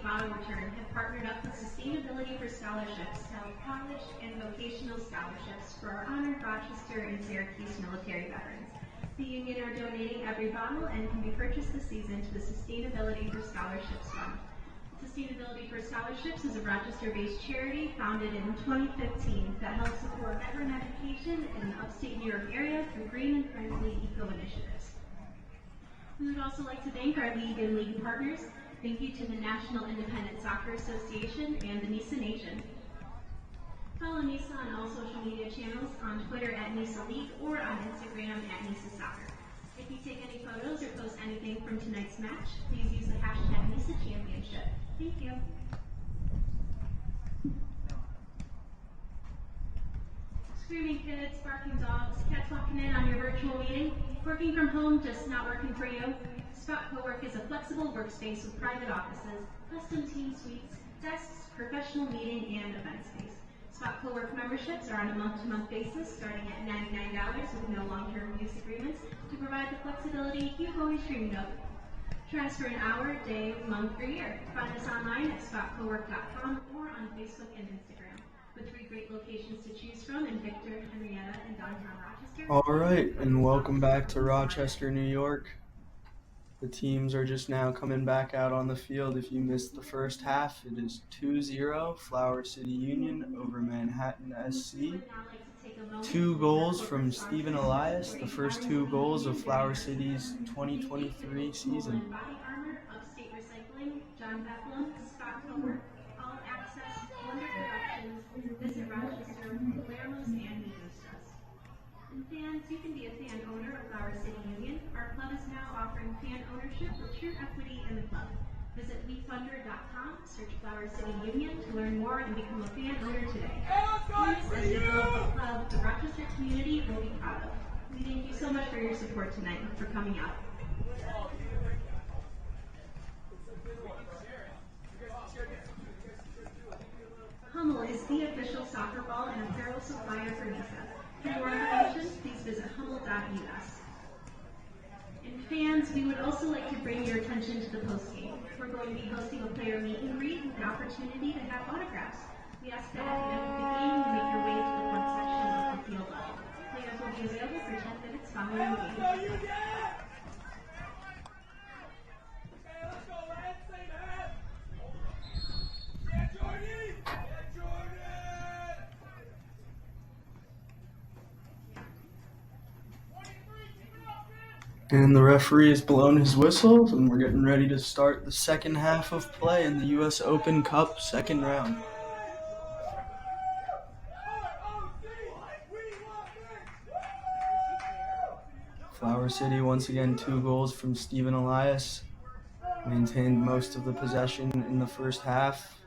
bottle return have partnered up with Sustainability for Scholarships to help college and vocational scholarships for our honored Rochester and Syracuse military veterans. The union are donating every bottle and can be purchased this season to the Sustainability for Scholarships Fund. Sustainability for Scholarships is a Rochester-based charity founded in 2015 that helps support veteran education in the upstate New York area through green and friendly eco-initiatives. We would also like to thank our league and league partners. Thank you to the National Independent Soccer Association and the NISA Nation. Follow NISA on all social media channels, on Twitter at NISA League or on Instagram at NISA Soccer. If you take any photos or post anything from tonight's match, please use the hashtag NISA Championship. Thank you. Screaming kids, barking dogs, cats walking in on your virtual meeting, working from home just not working for you? Spot Co-work is a flexible workspace with private offices, custom team suites, desks, professional meeting, and event space. Spot Co-work memberships are on a month-to-month basis starting at $99 with no long-term use agreements to provide the flexibility you've always dreamed of. Try us for an hour, day, month, or year. Find us online at spotcowork.com or on Facebook and Instagram. With 3 great locations to choose from in Victor, Henrietta, and downtown Rochester. All right, and welcome back to Rochester, New York. The teams are just now coming back out on the field. If you missed the first half, it is 2-0 Flower City Union over Manhattan SC. 2 goals from Stephen Elias, the first 2 goals of Flower City's 2023 season. Body Armor, Upstate Recycling, John Bethlehem, Scott Cowork, All Access, Wonder Productions, Visit Rochester, Palermo's, and Negustas. And fans, you can be a fan owner of Flower City Union. Our club is now offering fan ownership with true equity in the club. Visit WeFunder.com, search Flower City Union to learn more and become a fan owner today. As you build a club the Rochester community will be proud of. We thank you so much for your support tonight and for coming out. Hummel is the official soccer ball and apparel supplier for NISA. For more information, please visit hummel.us. And fans, we would also like to bring your attention to the postgame. We're going to be hosting a player meet and greet with an opportunity to have autographs. We ask that at the end of the game, you make your way to the front section of the field level. Players will be available for 10 minutes following the game. And the referee has blown his whistle, and we're getting ready to start the second half of play in the US Open Cup second round. Flower City, once again, 2 goals from Stephen Elias. Maintained most of the possession in the first half.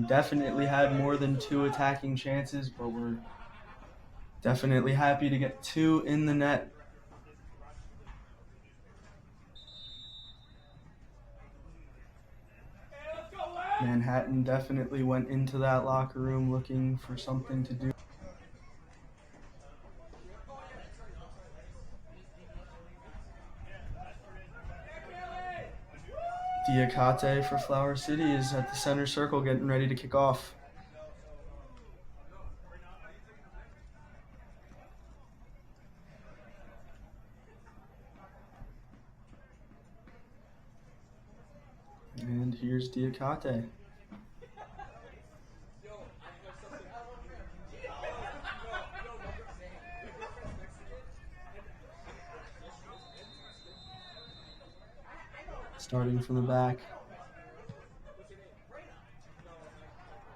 Definitely had more than 2 attacking chances, but we're definitely happy to get 2 in the net. Manhattan definitely went into that locker room looking for something to do. Diakhate for Flower City is at the center circle getting ready to kick off. And here's Diakhate. Starting from the back.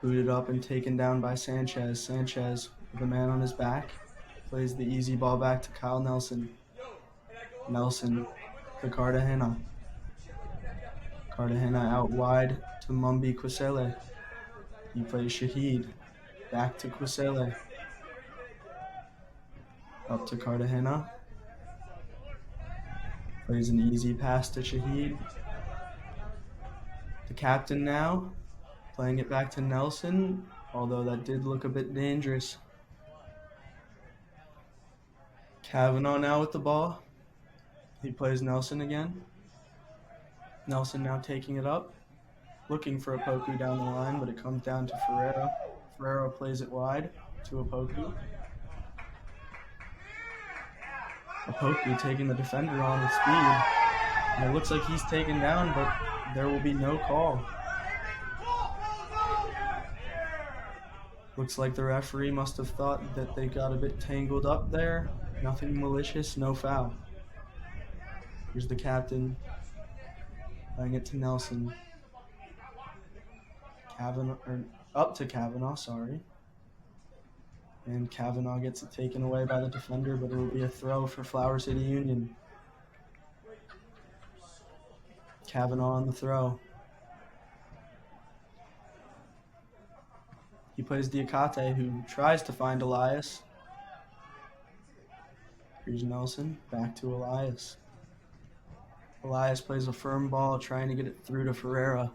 Booted up and taken down by Sanchez. Sanchez, with a man on his back, plays the easy ball back to Kyle Nelson. Nelson to Cartagena. Cartagena out wide to Mumbi Kwesele. He plays Shahid. Back to Kwesele. Up to Cartagena. Plays an easy pass to Shahid. The captain now, playing it back to Nelson, although that did look a bit dangerous. Kavanaugh now with the ball. He plays Nelson again. Nelson now taking it up. looking for Opoku down the line, but it comes down to Ferreira. Ferreira plays it wide to Opoku. Opoku taking the defender on with speed. And it looks like he's taken down, but there will be no call. Looks like the referee must have thought that they got a bit tangled up there. Nothing malicious, no foul. Here's the captain. Playing it to Nelson. Up to Kavanaugh, sorry. And Kavanaugh gets it taken away by the defender, but it will be a throw for Flower City Union. Kavanaugh on the throw. He plays Diakhate, who tries to find Elias. Here's Nelson, back to Elias. Elias plays a firm ball, trying to get it through to Ferreira.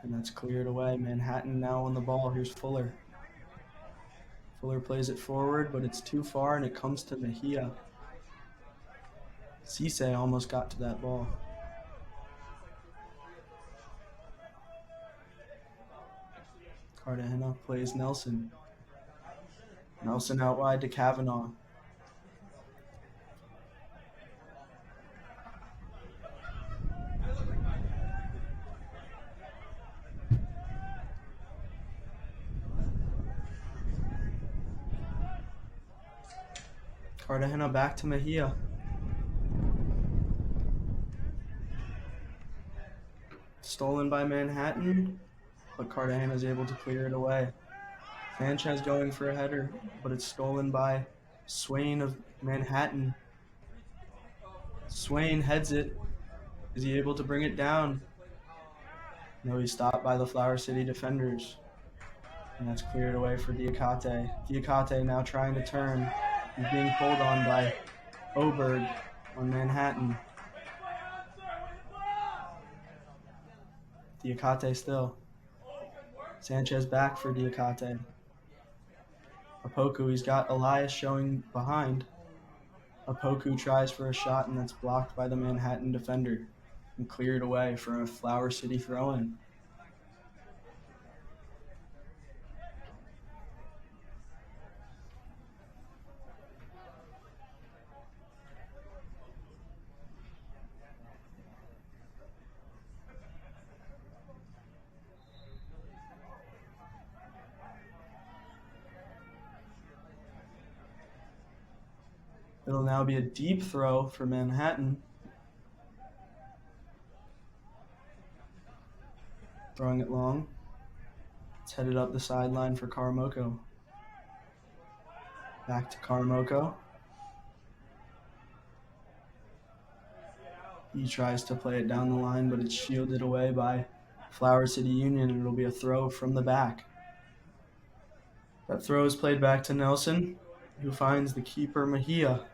And that's cleared away. Manhattan now on the ball. Here's Fuller. Fuller plays it forward, but it's too far, and it comes to Mejia. Cisse almost got to that ball. Cartagena plays Nelson. Nelson out wide to Kavanaugh. Cartagena back to Mejia. Stolen by Manhattan, but Cartagena is able to clear it away. Sanchez going for a header, but it's stolen by Swain of Manhattan. Swain heads it. Is he able to bring it down? No, he's stopped by the Flower City defenders. And that's cleared away for Diakhate. Diakhate now trying to turn. He's being pulled on by Oberg on Manhattan. Diakhate still. Sanchez back for Diakhate. Opoku, he's got Elias showing behind. Opoku tries for a shot, and that's blocked by the Manhattan defender and cleared away for a Flower City throw-in. It'll now be a deep throw for Manhattan. Throwing it long. It's headed up the sideline for Karamoko. Back to Karamoko. He tries to play it down the line, but it's shielded away by Flower City Union, and it'll be a throw from the back. That throw is played back to Nelson, who finds the keeper Mejia.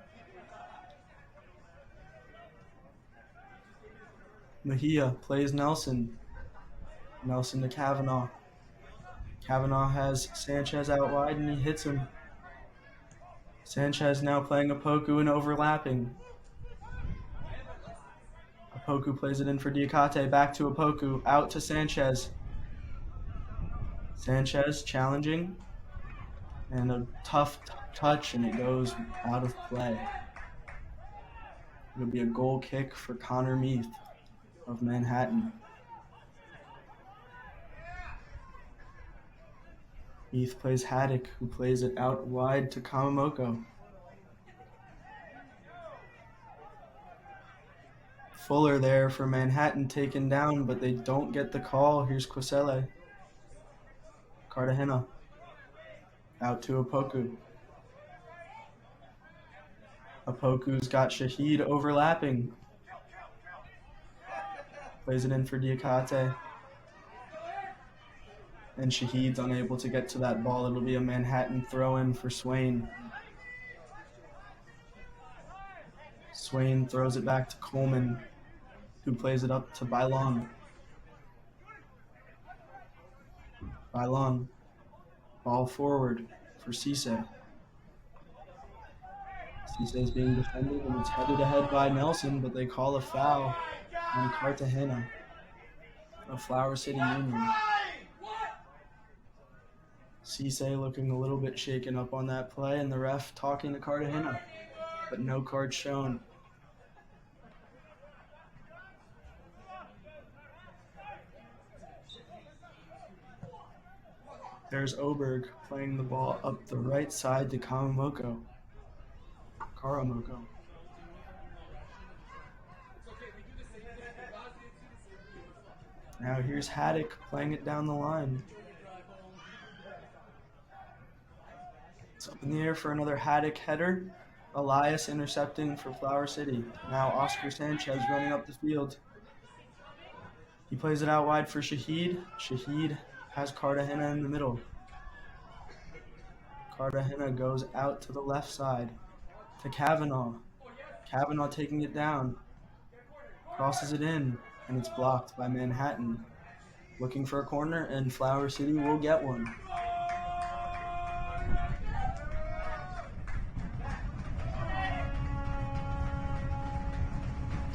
Mejia plays Nelson. Nelson to Kavanaugh. Kavanaugh has Sanchez out wide, and he hits him. Sanchez now playing Opoku and overlapping. Opoku plays it in for Diakhate. Back to Opoku. Out to Sanchez. Sanchez challenging. And a tough touch, and it goes out of play. It'll be a goal kick for Connor Meath of Manhattan. Meath plays Haddock, who plays it out wide to Karamoko. Fuller there for Manhattan taken down, but they don't get the call. Here's Quisele. Cartagena. Out to Opoku. Opoku's got Shahid overlapping. Plays it in for Diakhate. And Shahid's unable to get to that ball. It'll be a Manhattan throw-in for Swain. Swain throws it back to Coleman, who plays it up to Bailon. Bailon. Ball forward for Cisse. Cisse being defended, and it's headed ahead by Nelson, but they call a foul on Cartagena of Flower City Union. Cisse looking a little bit shaken up on that play, and the ref talking to Cartagena, but no card shown. There's Oberg playing the ball up the right side to Karamoko. Now here's Haddock playing it down the line. It's up in the air for another Haddock header. Elias intercepting for Flower City. Now Oscar Sanchez running up the field. He plays it out wide for Shahid. Shahid has Cartagena in the middle. Cartagena goes out to the left side to Kavanaugh. Kavanaugh taking it down. Crosses it in, and it's blocked by Manhattan. Looking for a corner, and Flower City will get one.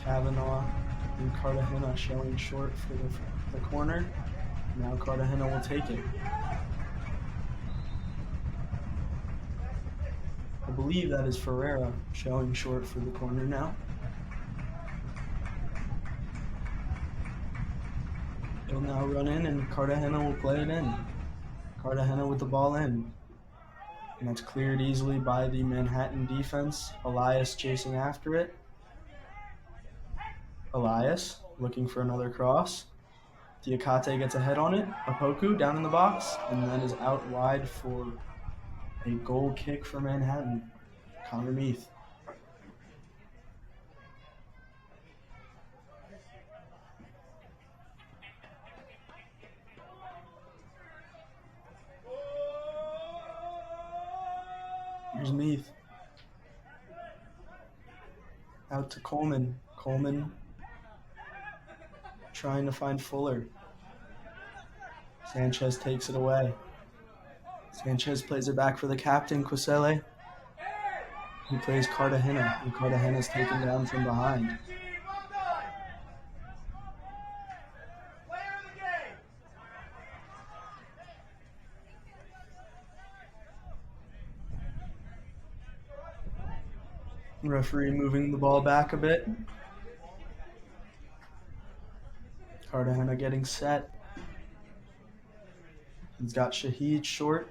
Kavanaugh and Cartagena showing short for the corner. Now Cartagena will take it. I believe that is Ferreira showing short for the corner now. He'll now run in, and Cartagena will play it in. Cartagena with the ball in. And that's cleared easily by the Manhattan defense. Elias chasing after it. Elias looking for another cross. Diakhate gets a head on it. Opoku down in the box, and then is out wide for a goal kick for Manhattan. Connor Meath. Here's Meath. Out to Coleman. Coleman trying to find Fuller. Sanchez takes it away. Sanchez plays it back for the captain, Quisele. He plays Cartagena, and Cartagena's taken down from behind. Referee moving the ball back a bit. Cartagena getting set. He's got Shahid short.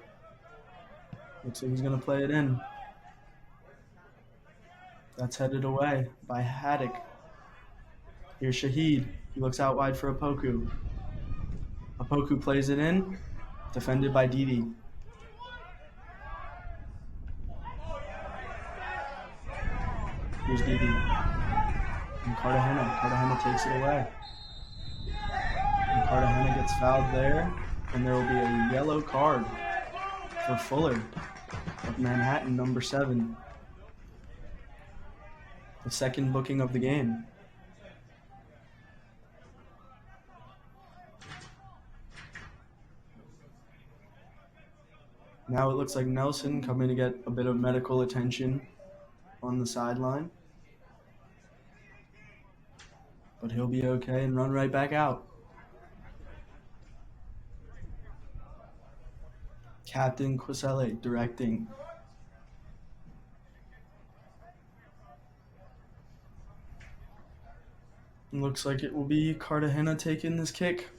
Looks like he's going to play it in. That's headed away by Haddock. Here's Shahid. He looks out wide for Opoku. Opoku plays it in. Defended by Didi. Here's Didi. And Cartagena takes it away. And Cartagena gets fouled there. And there will be a yellow card for Fuller of Manhattan, number 7. The second booking of the game. Now it looks like Nelson coming to get a bit of medical attention on the sideline. But he'll be okay and run right back out. Captain Quisele directing. And looks like it will be Cartagena taking this kick.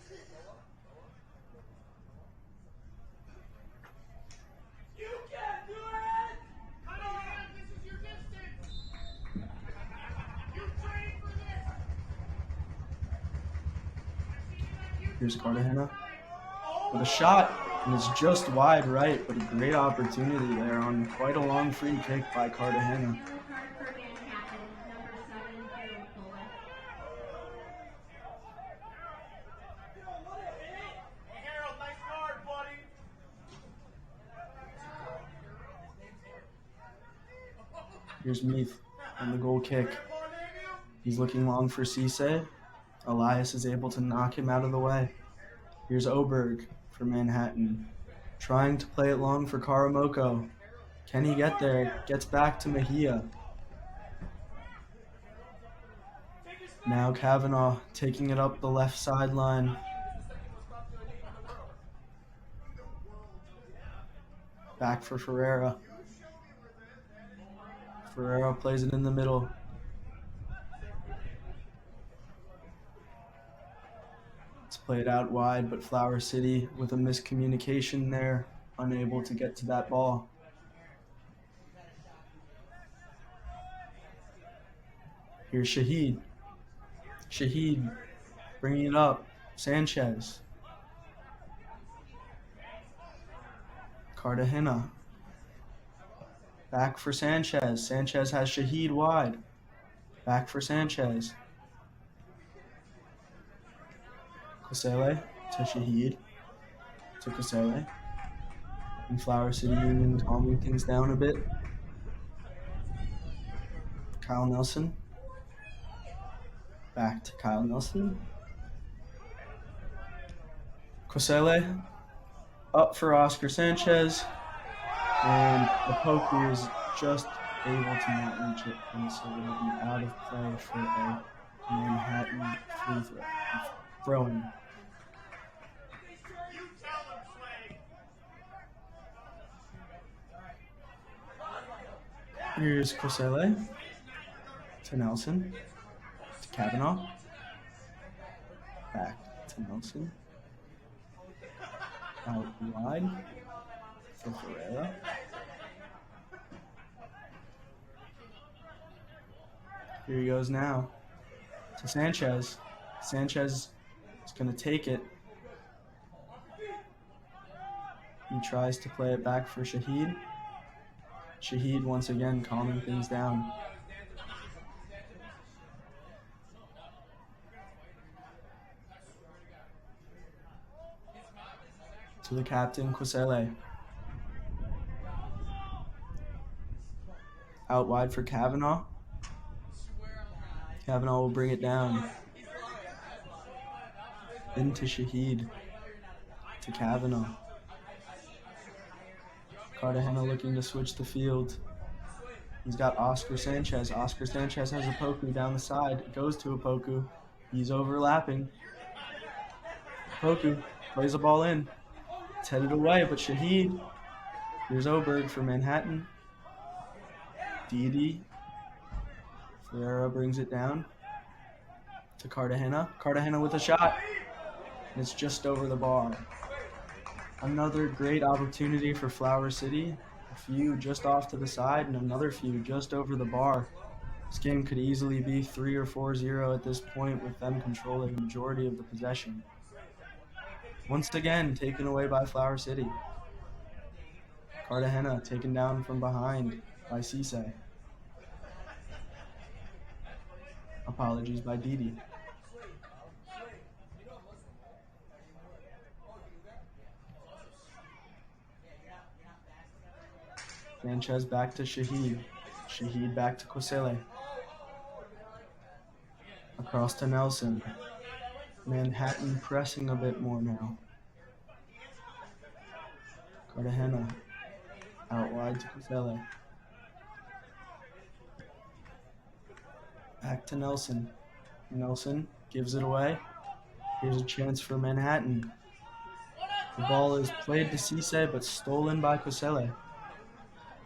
You can't do it! Come on, this is your distance! You trained for this! Here's Cartagena with a shot, and it's just wide right, but a great opportunity there on quite a long free kick by Cartagena. Here's Meath on the goal kick. He's looking long for Cisse. Elias is able to knock him out of the way. Here's Oberg for Manhattan. Trying to play it long for Karamoko. Can he get there? Gets back to Mejia. Now Kavanaugh taking it up the left sideline. Back for Ferreira. Ferreira plays it in the middle. It's played out wide, but Flower City with a miscommunication there, unable to get to that ball. Here's Shahid. Shahid bringing it up. Sanchez. Cartagena. Back for Sanchez. Sanchez has Shahid wide. Back for Sanchez. Kosele to Shahid. To Kosele. And Flower City Union calming things down a bit. Kyle Nelson. Back to Kyle Nelson. Kosele up for Oscar Sanchez. And Opoku is just able to not reach it, and so it'll be out of play for a Manhattan free throwing. Here's Kosele to Nelson to Kavanaugh. Back to Nelson. Out wide for Ferreira. Here he goes now to Sanchez. Sanchez is going to take it. He tries to play it back for Shahid. Shahid once again calming things down. To the captain, Kosele. Out wide for Kavanaugh. Kavanaugh will bring it down. Into Shahid. To Kavanaugh. Cartagena looking to switch the field. He's got Oscar Sanchez. Oscar Sanchez has Opoku down the side. It goes to Opoku. He's overlapping. Opoku plays the ball in. It's headed away, but Shahid. Here's Oberg for Manhattan. Didi. Ferreira brings it down to Cartagena. Cartagena with a shot. And it's just over the bar. Another great opportunity for Flower City. A few just off to the side and another few just over the bar. This game could easily be 3 or 4-0 at this point with them controlling the majority of the possession. Once again, taken away by Flower City. Cartagena taken down from behind by Cisse. Apologies by Didi. Sanchez back to Shahid. Shahid back to Kosele. Across to Nelson. Manhattan pressing a bit more now. Cartagena out wide to Kosele. Back to Nelson. Nelson gives it away. Here's a chance for Manhattan. The ball is played to Cisse but stolen by Kosele.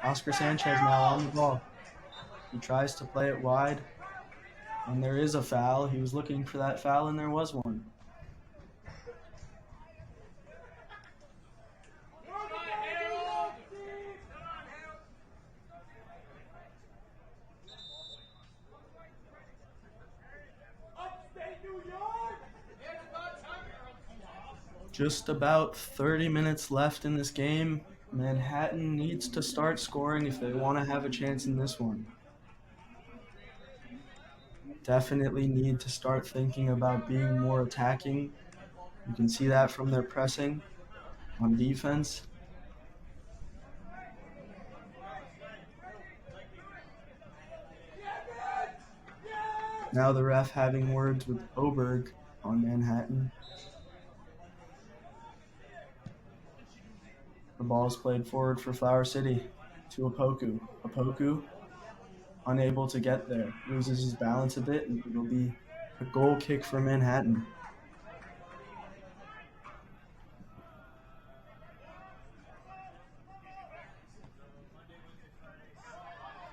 Oscar Sanchez now on the ball. He tries to play it wide. And there is a foul. He was looking for that foul and there was one. Just about 30 minutes left in this game. Manhattan needs to start scoring if they want to have a chance in this one. Definitely need to start thinking about being more attacking. You can see that from their pressing on defense. Now the ref having words with Oberg on Manhattan. The ball is played forward for Flower City to Opoku. Opoku unable to get there. Loses his balance a bit and it'll be A goal kick for Manhattan.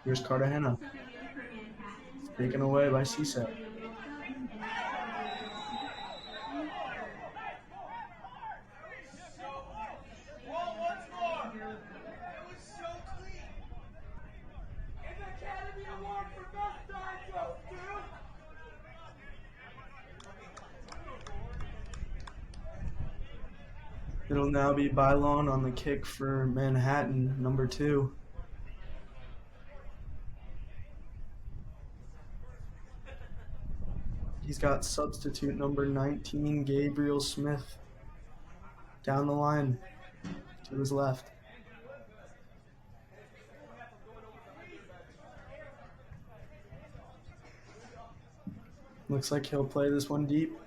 Here's Cartagena. Taken away by CSET. It'll now be Bylon on the kick for Manhattan, number 2. He's got substitute number 19, Gabriel Smith, down the line to his left. Looks like he'll play this one deep.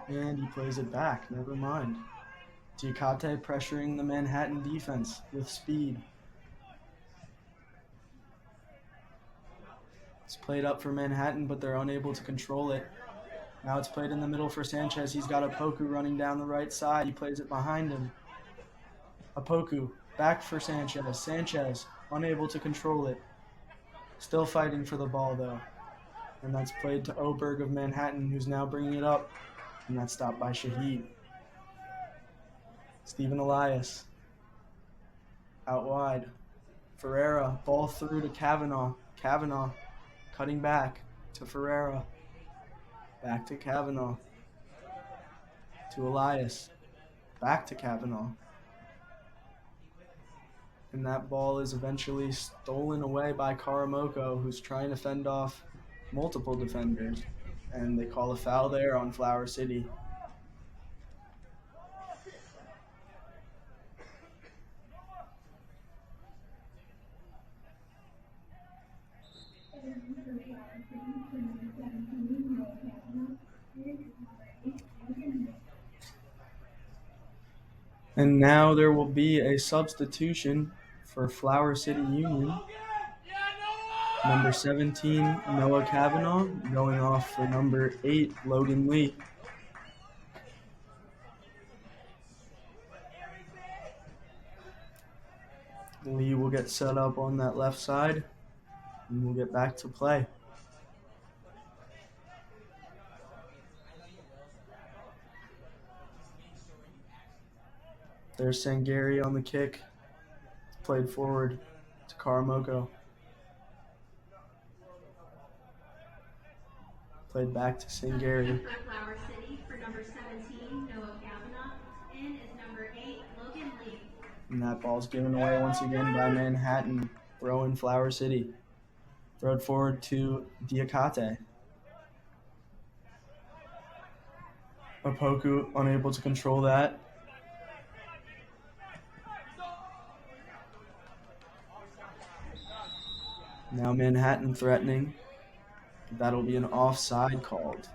And he plays it back, never mind. Diakhate pressuring the Manhattan defense with speed. It's played up for Manhattan, but they're unable to control it. Now it's played in the middle for Sanchez. He's got Opoku running down the right side. He plays it behind him. Opoku, back for Sanchez. Sanchez, unable to control it. Still fighting for the ball, though. And that's played to Oberg of Manhattan, who's now bringing it up. And that's stopped by Shahid. Stephen Elias. Out wide. Ferreira, ball through to Kavanaugh. Kavanaugh cutting back to Ferreira. Back to Kavanaugh. To Elias. Back to Kavanaugh. And that ball is eventually stolen away by Karamoko, who's trying to fend off multiple defenders. And they call a foul there on Flower City. And now there will be a substitution for Flower City Union. Number 17, Noah Kavanaugh, going off for number 8, Logan Lee. Lee will get set up on that left side, and we'll get back to play. There's Sangari on the kick. Played forward to Karamoko. Played back to Sangari. For Flower City, for number 17, Noah Kavanaugh, in is number 8, Logan Lee. And that ball's given away once again by Manhattan. Throw in Flower City. Throw it forward to Diakhate. Opoku unable to control that. Now Manhattan threatening. That'll be an offside called.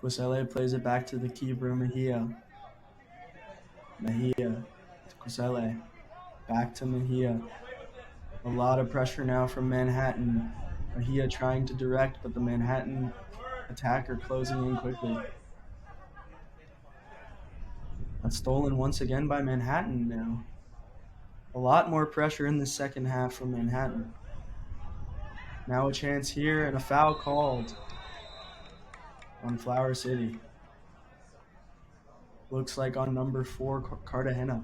Quisele plays it back to the keeper, Mejia. Mejia to Quisele. Back to Mejia. A lot of pressure now from Manhattan. Mejia trying to direct, but the Manhattan attacker closing in quickly. That's stolen once again by Manhattan now. A lot more pressure in the second half from Manhattan. Now a chance here and a foul called on Flower City. Looks like on number 4, Cartagena.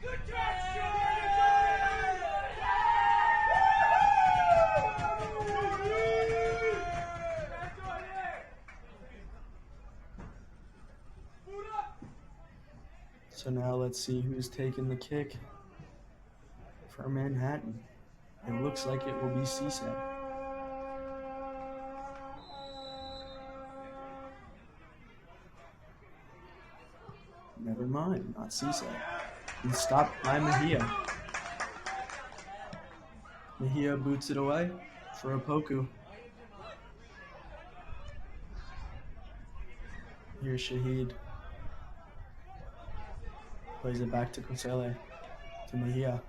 Good catch, So now let's see who's taking the kick for Manhattan. It looks like it will be CSET. Never mind, not CSET. He's stopped by Mejia. Mejia boots it away. for Opoku. Here's Shahid. Plays it back to Kosele. To Mejia.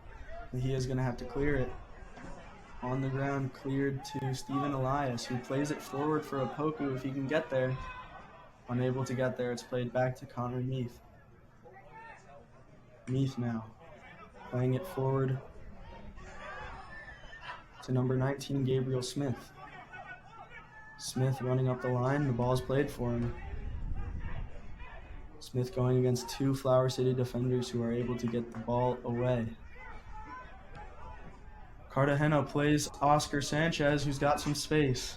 Mejia's going to have to clear it. On the ground, cleared to Stephen Elias, who plays it forward for Opoku if he can get there. Unable to get there, it's played back to Connor Meath. Meath now, playing it forward to number 19, Gabriel Smith. Smith running up the line, the ball's played for him. Smith going against two Flower City defenders who are able to get the ball away. Cartagena plays Oscar Sanchez, who's got some space.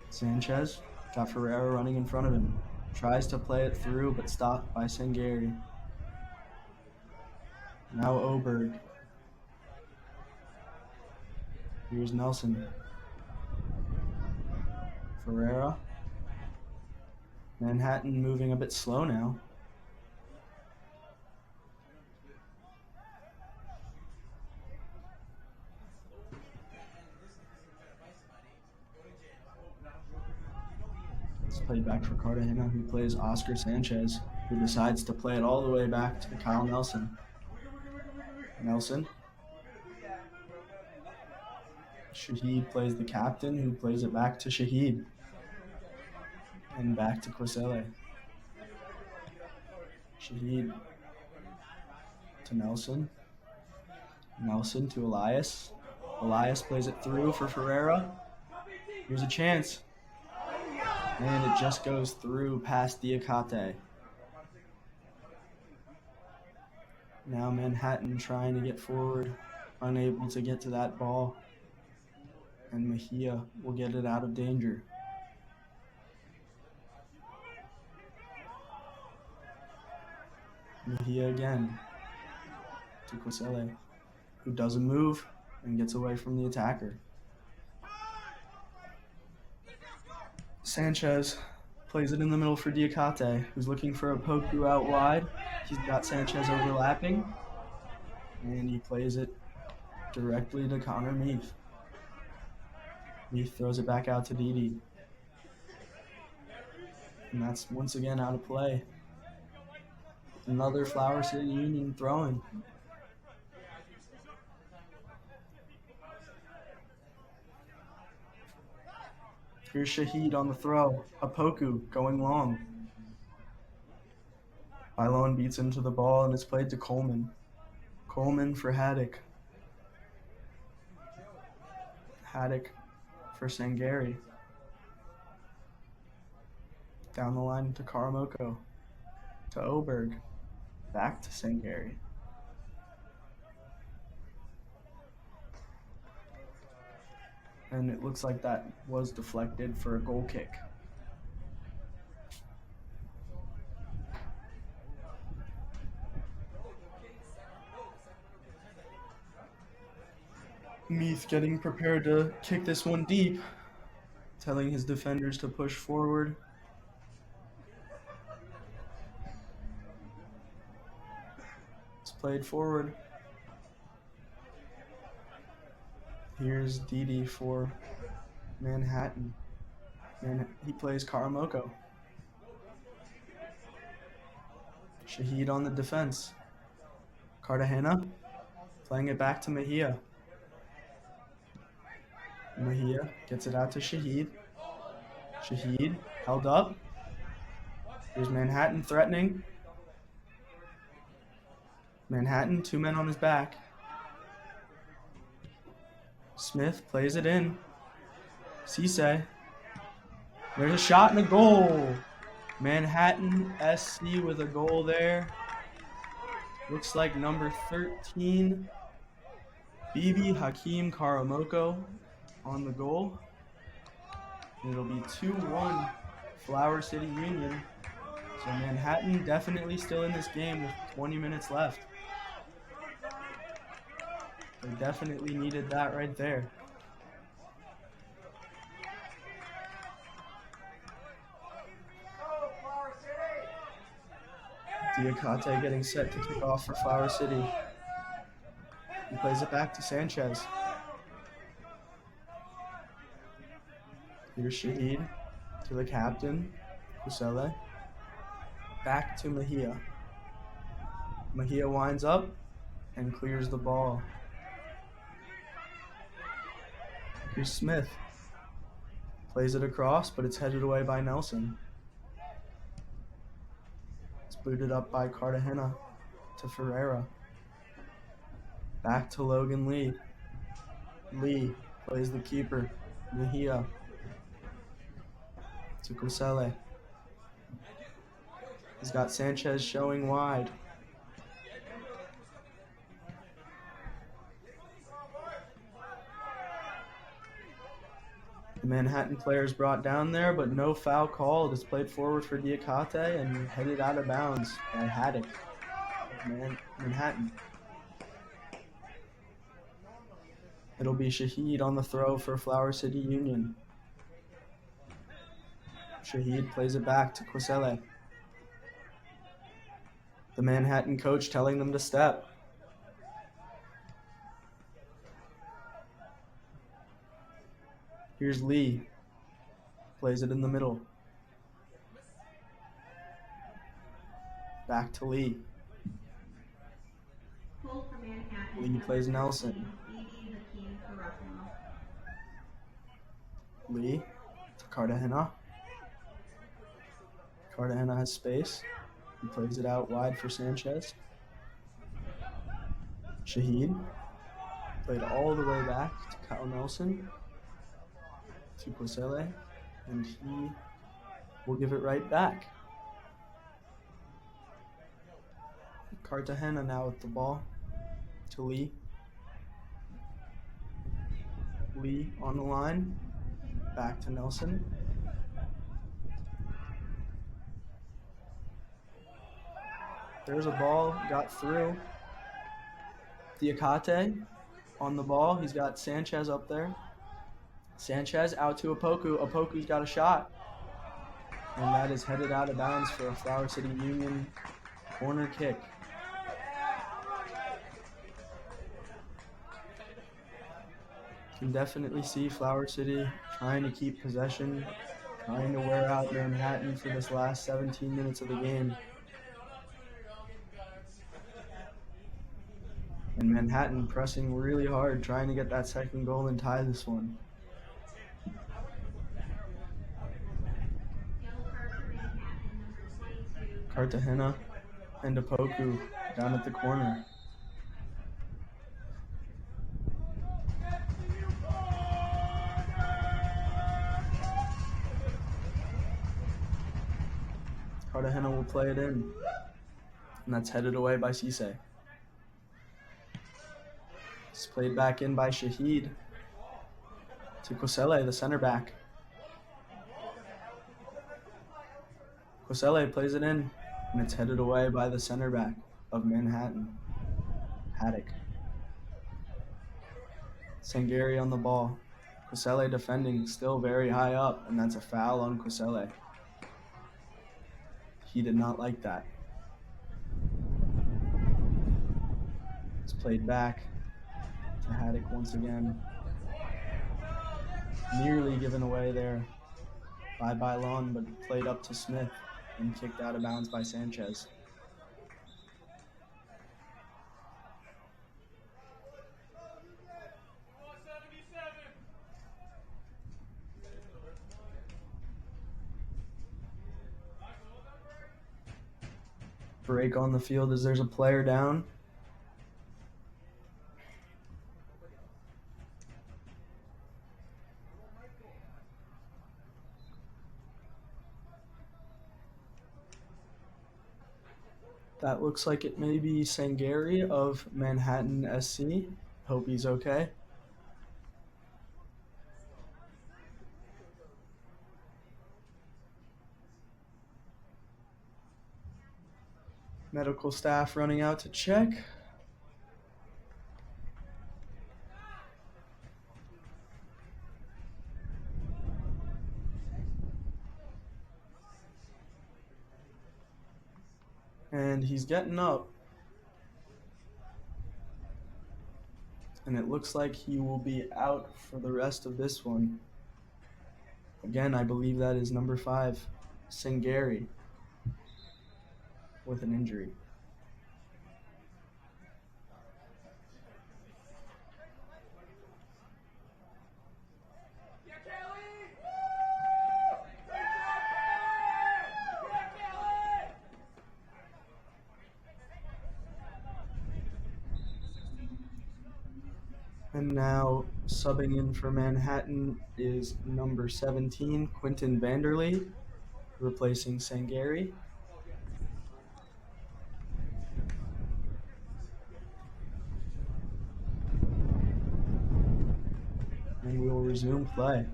Sanchez got Ferreira running in front of him. Tries to play it through, but stopped by Sangari. Now Oberg. Here's Nelson. Ferreira. Manhattan moving a bit slow now. It's played back for Cartagena, who plays Oscar Sanchez, who decides to play it all the way back to Kyle Nelson. Nelson. Shahid plays the captain, who plays it back to Shahid. And back to Kosele. Shahid to Nelson. Nelson to Elias. Elias plays it through for Ferreira. Here's a chance. And it just goes through past Diakhate. Now Manhattan trying to get forward, unable to get to that ball. And Mejia will get it out of danger. Mejia again to Kosele, who doesn't move and gets away from the attacker. Sanchez plays it in the middle for Diakhate, who's looking for Opoku out wide. He's got Sanchez overlapping, and he plays it directly to Connor Meath. Meath throws it back out to Didi. And that's once again out of play. Another Flower City Union throwing. Here's Shahid on the throw. Opoku going long. Bailon beats into the ball and it's played to Coleman. Coleman for Haddock. Haddock for Sangari. Down the line to Karamoko. To Oberg. Back to Sangari. And it looks like that was deflected for a goal kick. Meath getting prepared to kick this one deep, telling his defenders to push forward. It's played forward. Here's Didi for Manhattan. And he plays Karamoko. Shahid on the defense. Cartagena playing it back to Mejia. Mejia gets it out to Shahid. Shahid held up. Here's Manhattan threatening. Manhattan, 2 men on his back. Smith plays it in. Cisse. There's a shot and a goal. Manhattan SC with a goal there. Looks like number 13, Bibi Karamoko on the goal. And it'll be 2-1 Flower City Union. So Manhattan definitely still in this game with 20 minutes left. They definitely needed that right there. Diakhate getting set to kick off for Flower City. He plays it back to Sanchez. Here's Shahid to the captain, Kusele. Back to Mejia. Mejia winds up and clears the ball. Here's Smith. Plays it across, but it's headed away by Nelson. It's booted up by Cartagena to Ferreira. Back to Logan Lee. Lee plays the keeper, Mejia, to Kusele. He's got Sanchez showing wide. The Manhattan player is brought down there, but no foul called. It's played forward for Diakhate and headed out of bounds by Haddock of Manhattan. It'll be Shahid on the throw for Flower City Union. Shahid plays it back to Kusele. The Manhattan coach telling them to step. Here's Lee. Plays it in the middle. Back to Lee. Goal for Manhattan. Lee plays Nelson. Bibi Karamoko. Lee to Cartagena. Cartagena has space. He plays it out wide for Sanchez. Shahid played all the way back to Kyle Nelson. To Kusele. And he will give it right back. Cartagena now with the ball to Lee. Lee on the line. Back to Nelson. There's a ball, got through. Diakhate on the ball. He's got Sanchez up there. Sanchez out to Opoku. Opoku's got a shot. And that is headed out of bounds for a Flower City Union corner kick. Can definitely see Flower City trying to keep possession, trying to wear out Manhattan for this last 17 minutes of the game. And Manhattan pressing really hard, trying to get that second goal and tie this one. Cartagena and Opoku down at the corner. Cartagena will play it in, and that's headed away by Cisse. It's played back in by Shahid to Kusele, the center back. Kusele plays it in, and it's headed away by the center back of Manhattan, Haddock. Sangari on the ball. Kusele defending, still very high up, and that's a foul on Kusele. He did not like that. It's played back to Haddock once again. Nearly given away there by Bailon, but played up to Smith and kicked out of bounds by Sanchez. Break on the field as there's a player down. That looks like it may be Sangari of Manhattan SC. Hope he's okay. Medical staff running out to check. And he's getting up. And it looks like he will be out for the rest of this one. Again, I believe that is number 5, Sangari, with an injury. Yeah, Kelly! Woo! Great job, Kelly! Yeah, Kelly! And now subbing in for Manhattan is number 17, Quinton Vanderlee, replacing Sangari. And we will resume play.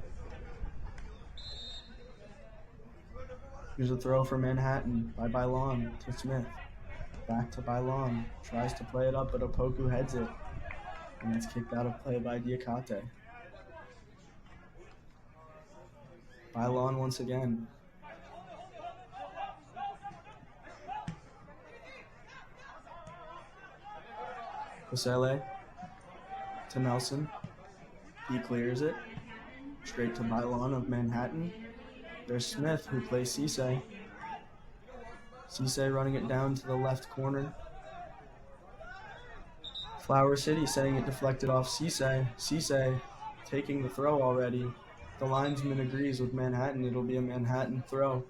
Here's a throw for Manhattan by Bailon to Smith. Back to Bailon. Tries to play it up, but Opoku heads it. And it's kicked out of play by Diakhate. Bailon once again. Kusele to Nelson. He clears it. Straight to Bailon of Manhattan. There's Smith, who plays Cisse. Cisse running it down to the left corner. Flower City setting it deflected off Cisse. Cisse taking the throw already. The linesman agrees with Manhattan. It'll be a Manhattan throw.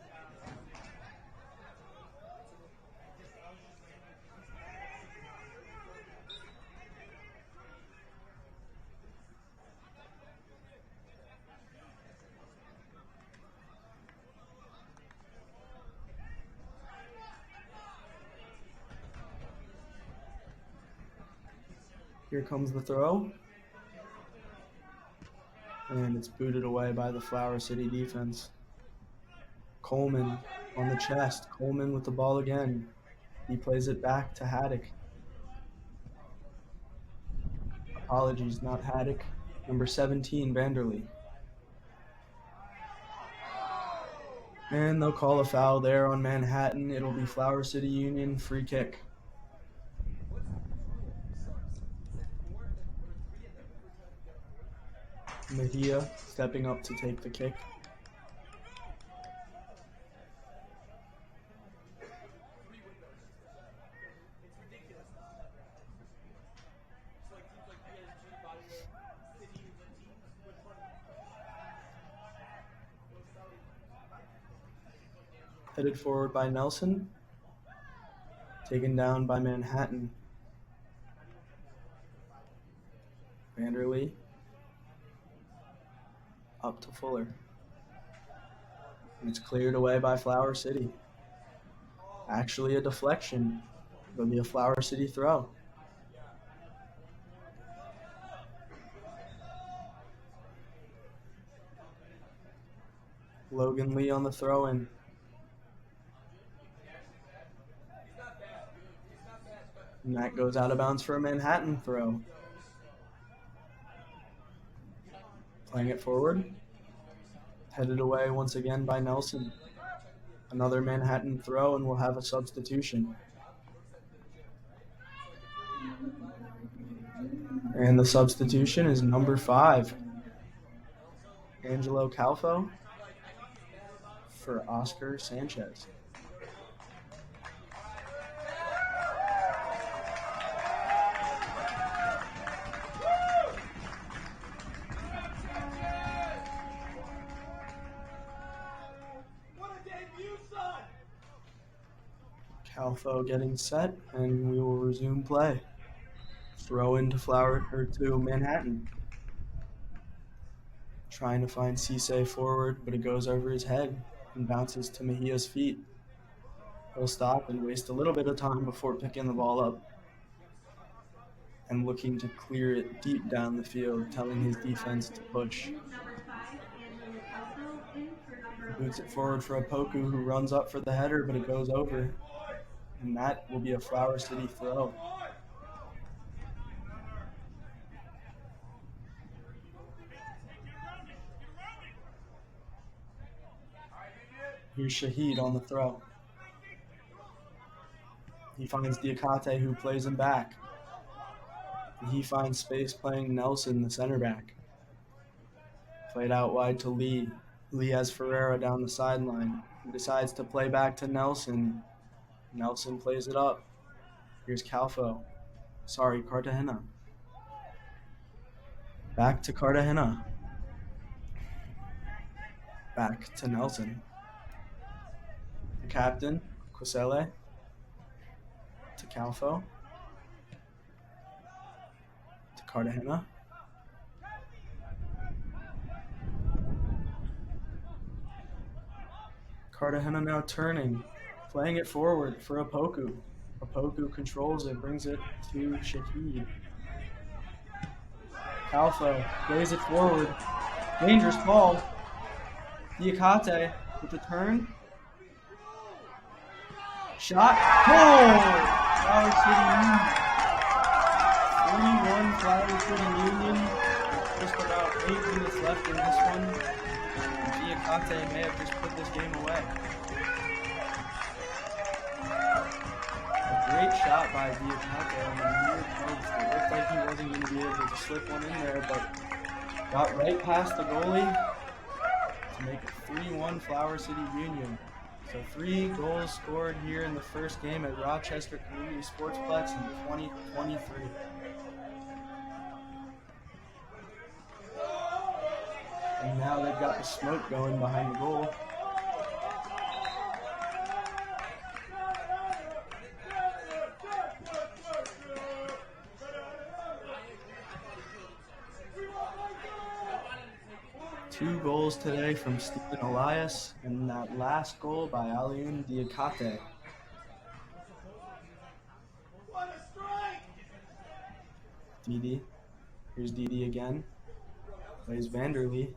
Here comes the throw. And it's booted away by the Flower City defense. Coleman on the chest. Coleman with the ball again. He plays it back to Haddock. Apologies, not Haddock. Number 17, Vanderlee. And they'll call a foul there on Manhattan. It'll be Flower City Union free kick. Mejia stepping up to take the kick. Headed forward by Nelson. Taken down by Manhattan. Vanderlee. Up to Fuller. And it's cleared away by Flower City. Actually a deflection. It'll be a Flower City throw. Logan Lee on the throw-in. And that goes out of bounds for a Manhattan throw. Playing it forward. Headed away once again by Nelson. Another Manhattan throw, and we'll have a substitution. And the substitution is number 5. Angelo Calfo for Oscar Sanchez. Calfo getting set, and we will resume play. Throw into to Manhattan. Trying to find Cisse forward, but it goes over his head and bounces to Mejia's feet. He'll stop and waste a little bit of time before picking the ball up and looking to clear it deep down the field, telling his defense to push. Boots it forward for Opoku, who runs up for the header, but it goes over. And that will be a Flower City throw. Here's Shahid on the throw. He finds Diakhate, who plays him back. And he finds space playing Nelson, the center back. Played out wide to Lee. Elias Ferreira down the sideline. He decides to play back to Nelson. Nelson plays it up. Here's Cartagena. Back to Cartagena. Back to Nelson. The captain, Quisele. To Calfo. To Cartagena. Cartagena now turning, playing it forward for Opoku. Opoku controls it, brings it to Shahid. Calfo plays it forward. Dangerous ball. Diakhate with the turn. Shot. Goal! Flower City Union. 3-1 Flower City Union. Just about 8 minutes left in this one. Diakhate may have just put this game away. A great shot by Diakhate on the near post. It looked like he wasn't going to be able to slip one in there, but got right past the goalie to make it 3-1 Flower City Union. So 3 goals scored here in the first game at Rochester Community Sportsplex in 2023. And now they've got the smoke going behind the goal. Two goals today from Stephen Elias, and that last goal by Alioune Diakhate. Didi. Here's Didi again. Plays Vanderlee.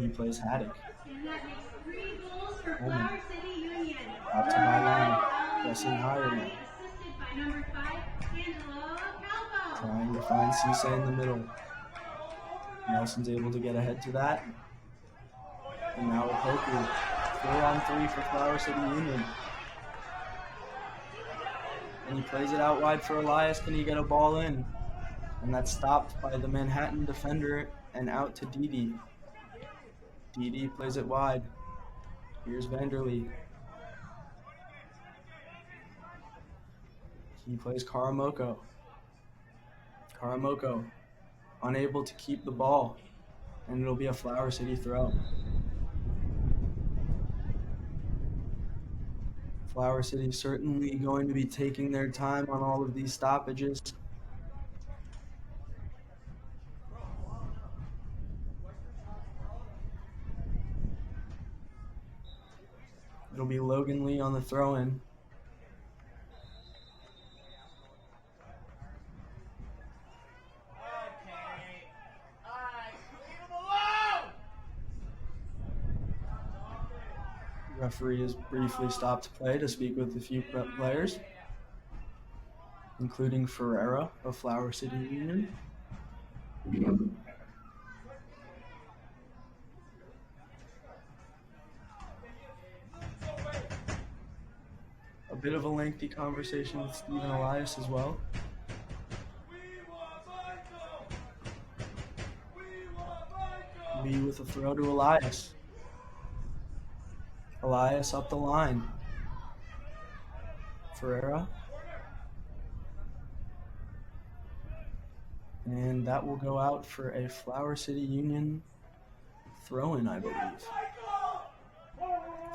He plays Haddock. And that makes 3 goals for Coleman. Flower City Union. Out to my line. Pressing higher now. Assisted by number 5, Angelo Calvo. Trying to find Cisse in the middle. Nelson's able to get ahead to that. And now Opoku. 4-on-3 for Flower City Union. And he plays it out wide for Elias. Can he get a ball in? And that's stopped by the Manhattan defender and out to Didi. Didi plays it wide. Here's Vanderlee. He plays Karamoko. Karamoko unable to keep the ball, and it'll be a Flower City throw. Flower City certainly going to be taking their time on all of these stoppages. It'll be Logan Lee on the throw-in. Referee has briefly stopped play to speak with a few players, including Ferreira of Flower City Union. A bit of a lengthy conversation with Stephen Elias as well. Lee with a throw to Elias. Elias up the line. Ferreira. And that will go out for a Flower City Union throw-in, I believe.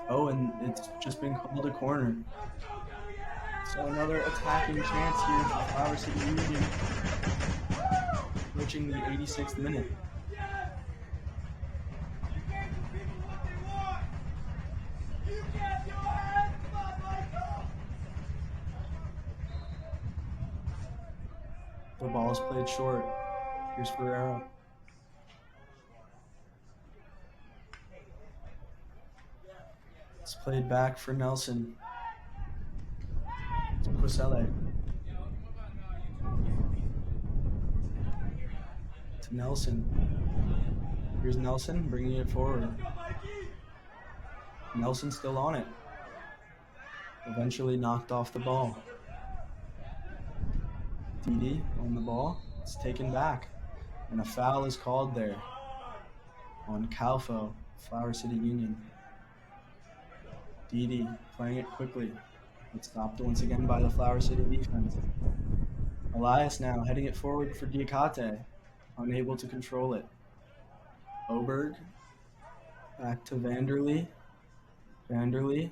Oh, and it's just been called a corner. So another attacking chance here for Flower City Union. Approaching the 86th minute. The ball is played short. Here's Ferreira. It's played back for Nelson. To Quisele. To Nelson. Here's Nelson bringing it forward. Nelson still on it. Eventually knocked off the ball. Didi on the ball. It's taken back. And a foul is called there. on Calfo, Flower City Union. Didi playing it quickly, but stopped once again by the Flower City defense. Elias now heading it forward for Diakhate, unable to control it. Oberg, back to Vanderlee. Vanderlee,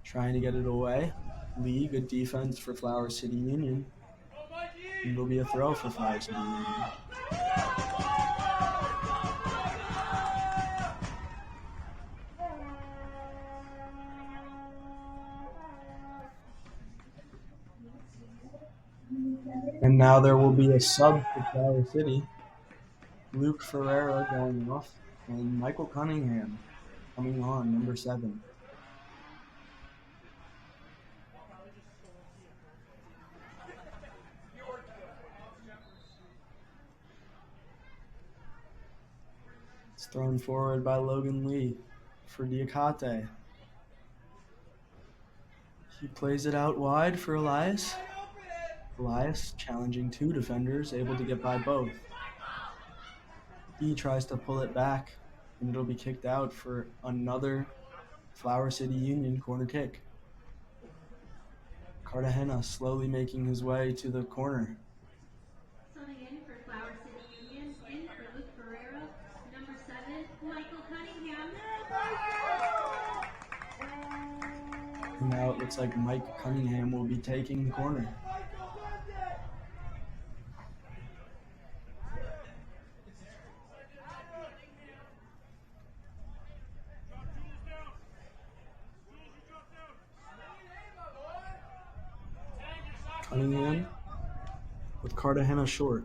trying to get it away. Lee, good defense for Flower City Union. And it'll be a throw for Flower City Union. And now there will be a sub for Flower City. Luke Ferreira going off, and Michael Cunningham coming on, number 7. It's thrown forward by Logan Lee for Diakhate. He plays it out wide for Elias. Elias challenging 2 defenders, able to get by both. He tries to pull it back, and it'll be kicked out for another Flower City Union corner kick. Cartagena slowly making his way to the corner. Subbing in for Flower City Union, in for Luke Ferreira, number 7, Michael Cunningham. And now it looks like Mike Cunningham will be taking the corner. Cunningham with Cartagena short.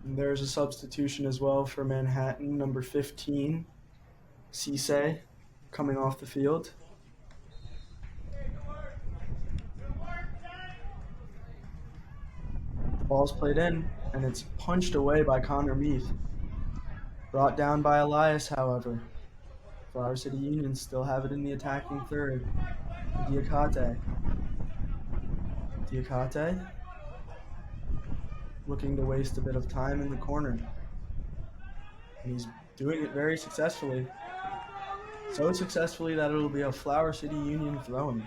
And there's a substitution as well for Manhattan, number 15, Cisse, coming off the field. The ball's played in, and it's punched away by Connor Meath. Brought down by Elias, however. Flower City Union still have it in the attacking third. Diakhate. Diakhate looking to waste a bit of time in the corner. And he's doing it very successfully. So successfully that it'll be a Flower City Union throw-in.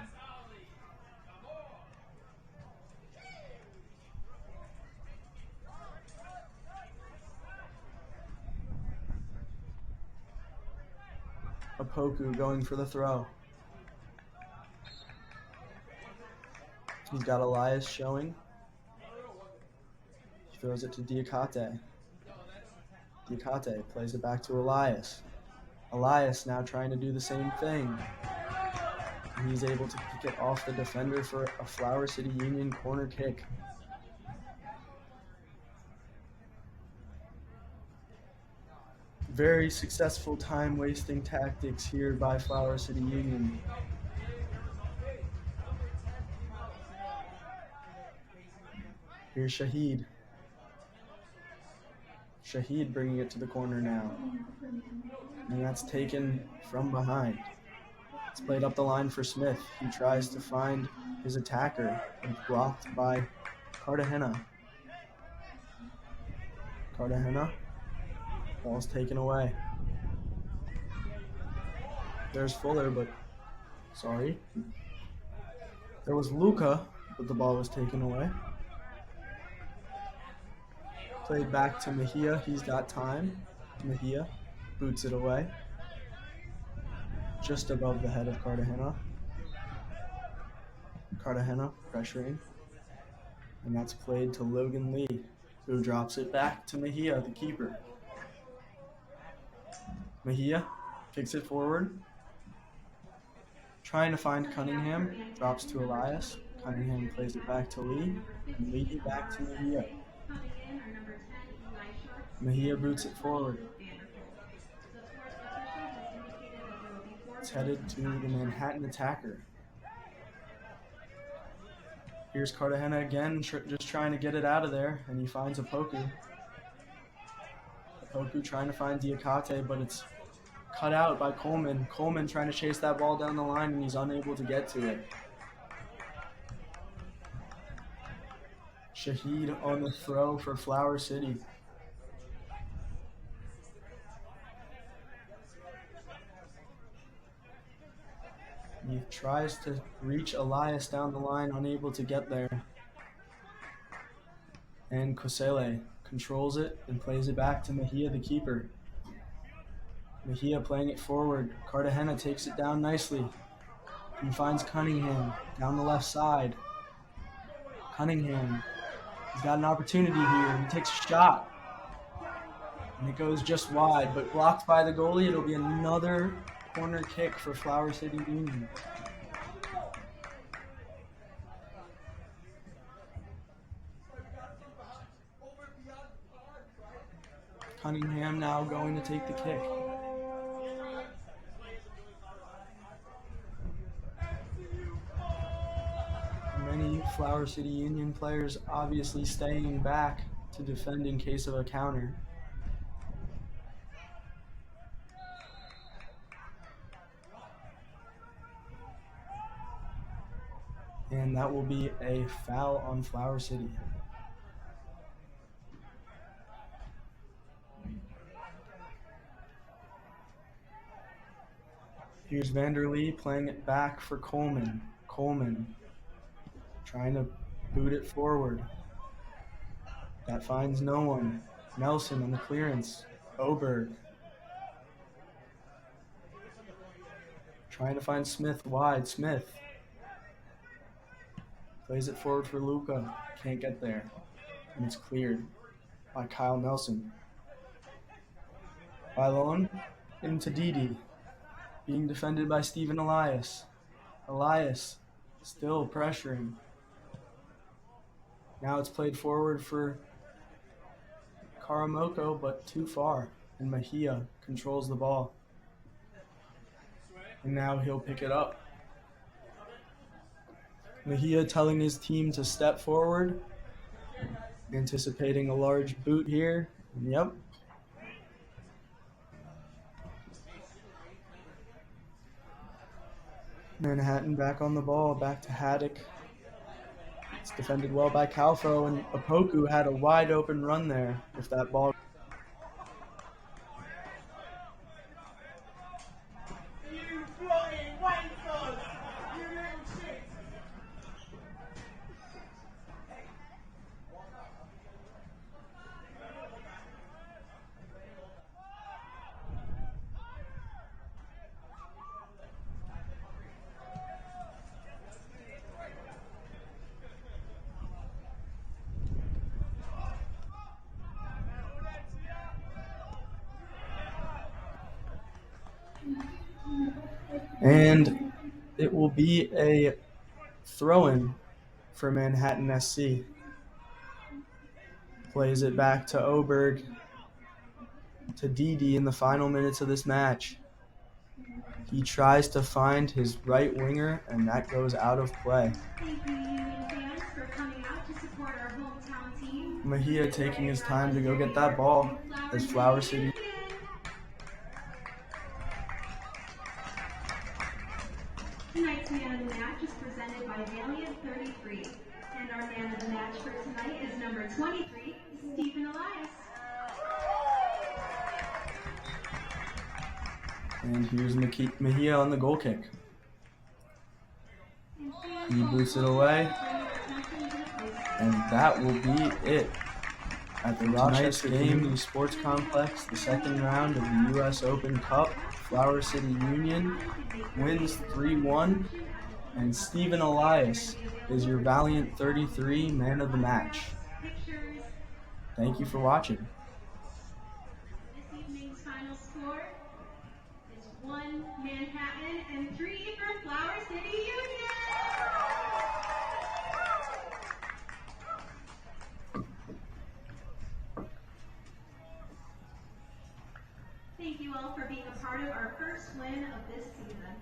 Apoku going for the throw. He's got Elias showing. He throws it to Diakhate. Diakhate plays it back to Elias. Elias now trying to do the same thing. And he's able to kick it off the defender for a Flower City Union corner kick. Very successful time-wasting tactics here by Flower City Union. Here's Shahid. Shahid bringing it to the corner now. And that's taken from behind. It's played up the line for Smith. He tries to find his attacker, and blocked by Cartagena. Cartagena. Ball's taken away. There's Fuller, but sorry. There was Luca, but the ball was taken away. Played back to Mejia. He's got time. Mejia boots it away. Just above the head of Cartagena. Cartagena pressuring. And that's played to Logan Lee, who drops it back to Mejia, the keeper. Mejia kicks it forward. Trying to find Cunningham. Drops to Elias. Cunningham plays it back to Lee. And Lee back to Mejia. Mejia boots it forward. It's headed to the Manhattan attacker. Here's Cartagena again, just trying to get it out of there, and he finds Apoku. Poku trying to find Diakhate, but it's cut out by Coleman. Coleman trying to chase that ball down the line, and he's unable to get to it. Shahid on the throw for Flower City. He tries to reach Elias down the line, unable to get there. And Kosele controls it and plays it back to Mejia, the keeper. Mejia playing it forward. Cartagena takes it down nicely. He finds Cunningham down the left side. Cunningham, he's got an opportunity here. He takes a shot. And it goes just wide, but blocked by the goalie. It'll be another corner kick for Flower City Union. Cunningham now going to take the kick. Many Flower City Union players obviously staying back to defend in case of a counter. And that will be a foul on Flower City. Here's Vanderlee playing it back for Coleman. Coleman trying to boot it forward. That finds no one. Nelson on the clearance. Oberg trying to find Smith wide. Smith plays it forward for Luca. Can't get there. And it's cleared by Kyle Nelson. Bailon into Didi. Being defended by Stephen Elias. Elias still pressuring. Now it's played forward for Karamoko, but too far. And Mejia controls the ball. And now he'll pick it up. Mejia telling his team to step forward. Anticipating a large boot here. Yep. Manhattan back on the ball, back to Haddock. It's defended well by Calfo, and Opoku had a wide open run there if that ball. You bloody wankers! You little shit! And it will be a throw-in for Manhattan SC. Plays it back to Oberg, to Didi in the final minutes of this match. He tries to find his right winger, and that goes out of play. Thank you, Union fans, for coming out to support our hometown team. Mejia taking his time to go get that ball as Flower City. Tonight's man of the match is presented by Valiant 33. And our man of the match for tonight is number 23, Stephen Elias. And here's Mejia on the goal kick. He boots it away. And that will be it. At the Rochester Community Sports Complex, the second round of the US Open Cup, Flower City Union wins 3-1, and Stephen Elias is your Valiant 33 man of the match. Thank you for watching. This evening's final score is 1 Manhattan and 3 for Flower City Union. Thank you all for being a part of our first win of this season.